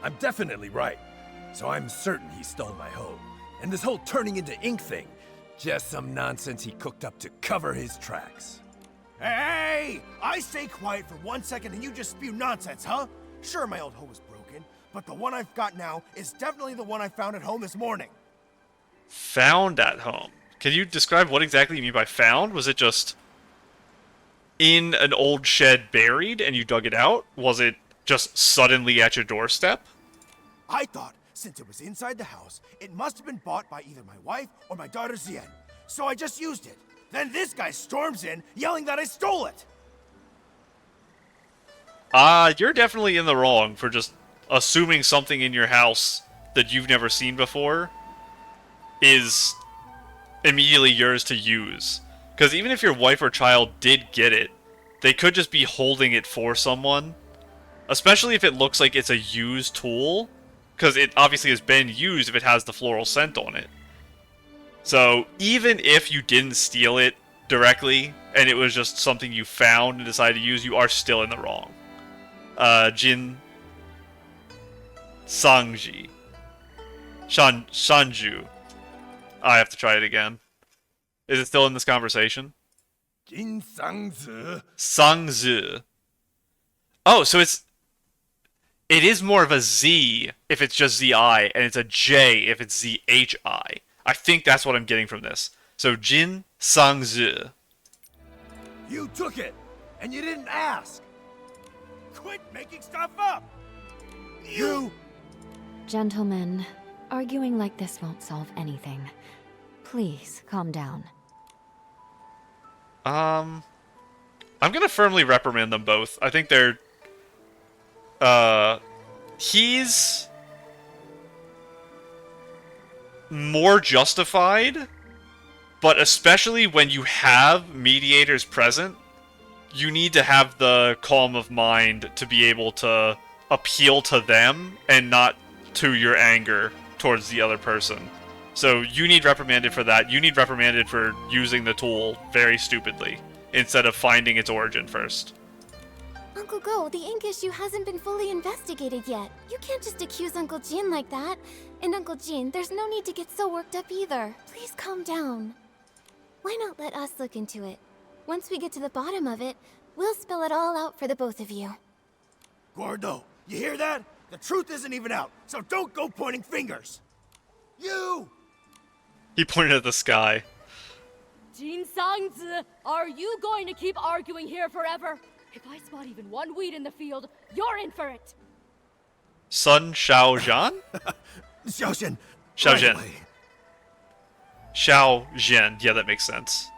I'm definitely right, so I'm certain he stole my hoe. And this whole turning into ink thing, just some nonsense he cooked up to cover his tracks. Hey! I stay quiet for 1 second and you just spew nonsense, huh? Sure, my old hoe was broken, but the one I've got now is definitely the one I found at home this morning. Found at home. Can you describe what exactly you mean by found? Was it just in an old shed buried and you dug it out? Was it just suddenly at your doorstep? I thought, since it was inside the house, it must have been bought by either my wife or my daughter Zien. So I just used it. Then this guy storms in, yelling that I stole it. You're definitely in the wrong for just assuming something in your house that you've never seen before is immediately yours to use. Because even if your wife or child did get it, they could just be holding it for someone. Especially if it looks like it's a used tool. Because it obviously has been used if it has the floral scent on it. So, even if you didn't steal it directly, and it was just something you found and decided to use, you are still in the wrong. Jin Sangji. Shanju. I have to try it again. Is it still in this conversation? Jin Sang-zi. Sangzi. Oh, so it is more of a Z if it's just Z-I, and it's a J if it's Z-H-I. I think that's what I'm getting from this. So, Jin Sang-zi. You took it, and you didn't ask. Quit making stuff up! You... Gentlemen, arguing like this won't solve anything. Please, calm down. I'm gonna firmly reprimand them both. I think they're... He's... more justified, but especially when you have mediators present, you need to have the calm of mind to be able to appeal to them and not to your anger towards the other person. So you need reprimanded for that. You need reprimanded for using the tool very stupidly instead of finding its origin first. Uncle Go, the ink issue hasn't been fully investigated yet. You can't just accuse Uncle Jean like that. And Uncle Jean, there's no need to get so worked up either. Please calm down. Why not let us look into it? Once we get to the bottom of it, we'll spell it all out for the both of you. Gordo, you hear that? The truth isn't even out, so don't go pointing fingers. You! He pointed at the sky. Jin Sang-zi, are you going to keep arguing here forever? If I spot even one weed in the field, you're in for it. Sun Xiaozhan? Xiaozhen. Xiaozhen. Right away. Xiaozhen. Yeah, that makes sense.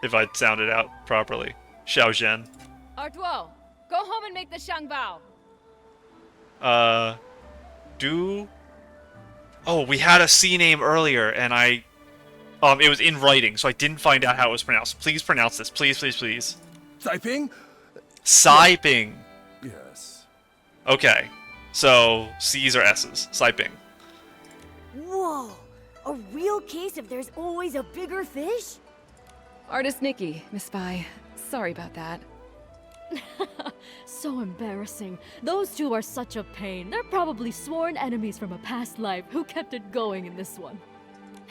If I sound it out properly. Xiaozhen. Artuo, go home and make the Shangbao. Oh, we had a C name earlier, and I It was in writing, so I didn't find out how it was pronounced. Please pronounce this. Please, please, please. Taiping? Saiping. Yes. Okay. So, C's or S's. Saiping. Whoa! A real case of there's always a bigger fish? Artist Nikki, Miss Spy. Sorry about that. So embarrassing. Those two are such a pain. They're probably sworn enemies from a past life who kept it going in this one.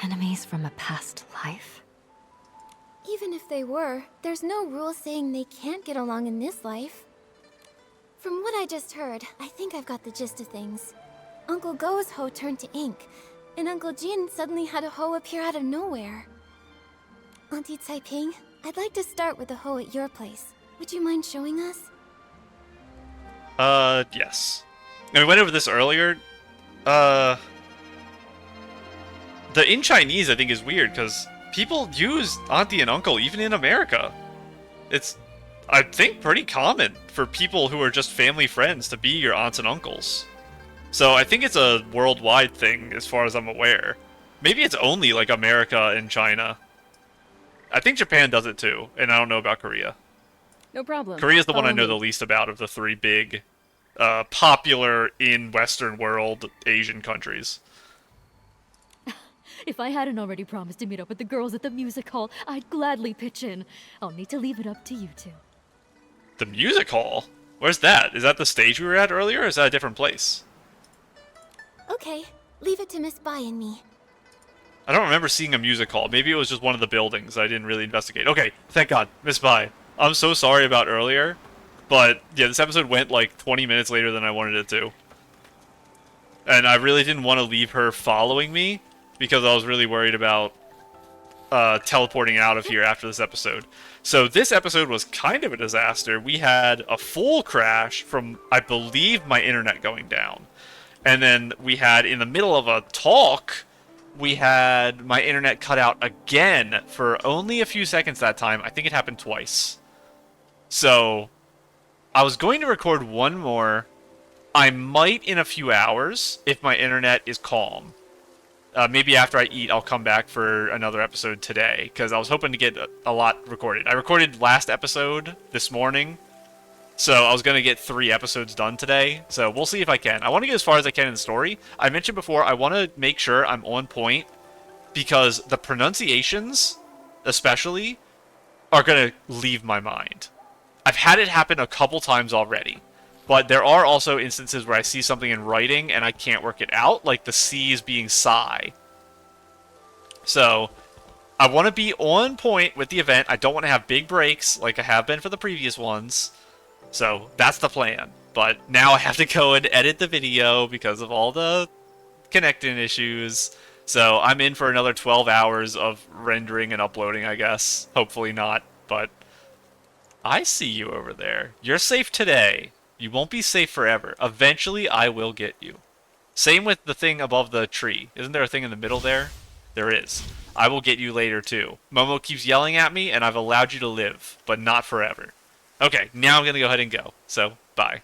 Enemies from a past life? Even if they were, there's no rule saying they can't get along in this life. From what I just heard, I think I've got the gist of things. Uncle Go's hoe turned to ink, and Uncle Jin suddenly had a hoe appear out of nowhere. Auntie Taiping, I'd like to start with the hoe at your place. Would you mind showing us? Yes. And we went over this earlier. The in Chinese, I think, is weird, because people use auntie and uncle, even in America. It's, I think, pretty common for people who are just family friends to be your aunts and uncles. So I think it's a worldwide thing, as far as I'm aware. Maybe it's only, like, America and China. I think Japan does it, too, and I don't know about Korea. No problem. Korea's the one I Follow know me. the least about of the three big, popular in Western world Asian countries. If I hadn't already promised to meet up with the girls at the music hall, I'd gladly pitch in. I'll need to leave it up to you two. The music hall? Where's that? Is that the stage we were at earlier, or is that a different place? Okay, leave it to Miss Bai and me. I don't remember seeing a music hall. Maybe it was just one of the buildings I didn't really investigate. Okay, thank God. Miss Bai. I'm so sorry about earlier, but yeah, this episode went like 20 minutes later than I wanted it to. And I really didn't want to leave her following me, because I was really worried about teleporting out of here after this episode. So this episode was kind of a disaster. We had a full crash from, I believe, my internet going down. And then we had, in the middle of a talk, we had my internet cut out again for only a few seconds that time. I think it happened twice. So I was going to record one more. I might in a few hours if my internet is calm. Maybe after I eat, I'll come back for another episode today, because I was hoping to get a lot recorded. I recorded last episode this morning, so I was going to get 3 episodes done today, so we'll see if I can. I want to get as far as I can in the story. I mentioned before, I want to make sure I'm on point, because the pronunciations, especially, are going to leave my mind. I've had it happen a couple times already. But there are also instances where I see something in writing and I can't work it out, like the C's being sigh. So, I want to be on point with the event. I don't want to have big breaks like I have been for the previous ones. So, that's the plan. But now I have to go and edit the video because of all the connecting issues. So, I'm in for another 12 hours of rendering and uploading, I guess. Hopefully not, but I see you over there. You're safe today. You won't be safe forever. Eventually, I will get you. Same with the thing above the tree. Isn't there a thing in the middle there? There is. I will get you later, too. Momo keeps yelling at me, and I've allowed you to live, but not forever. Okay, now I'm going to go ahead and go. So, bye.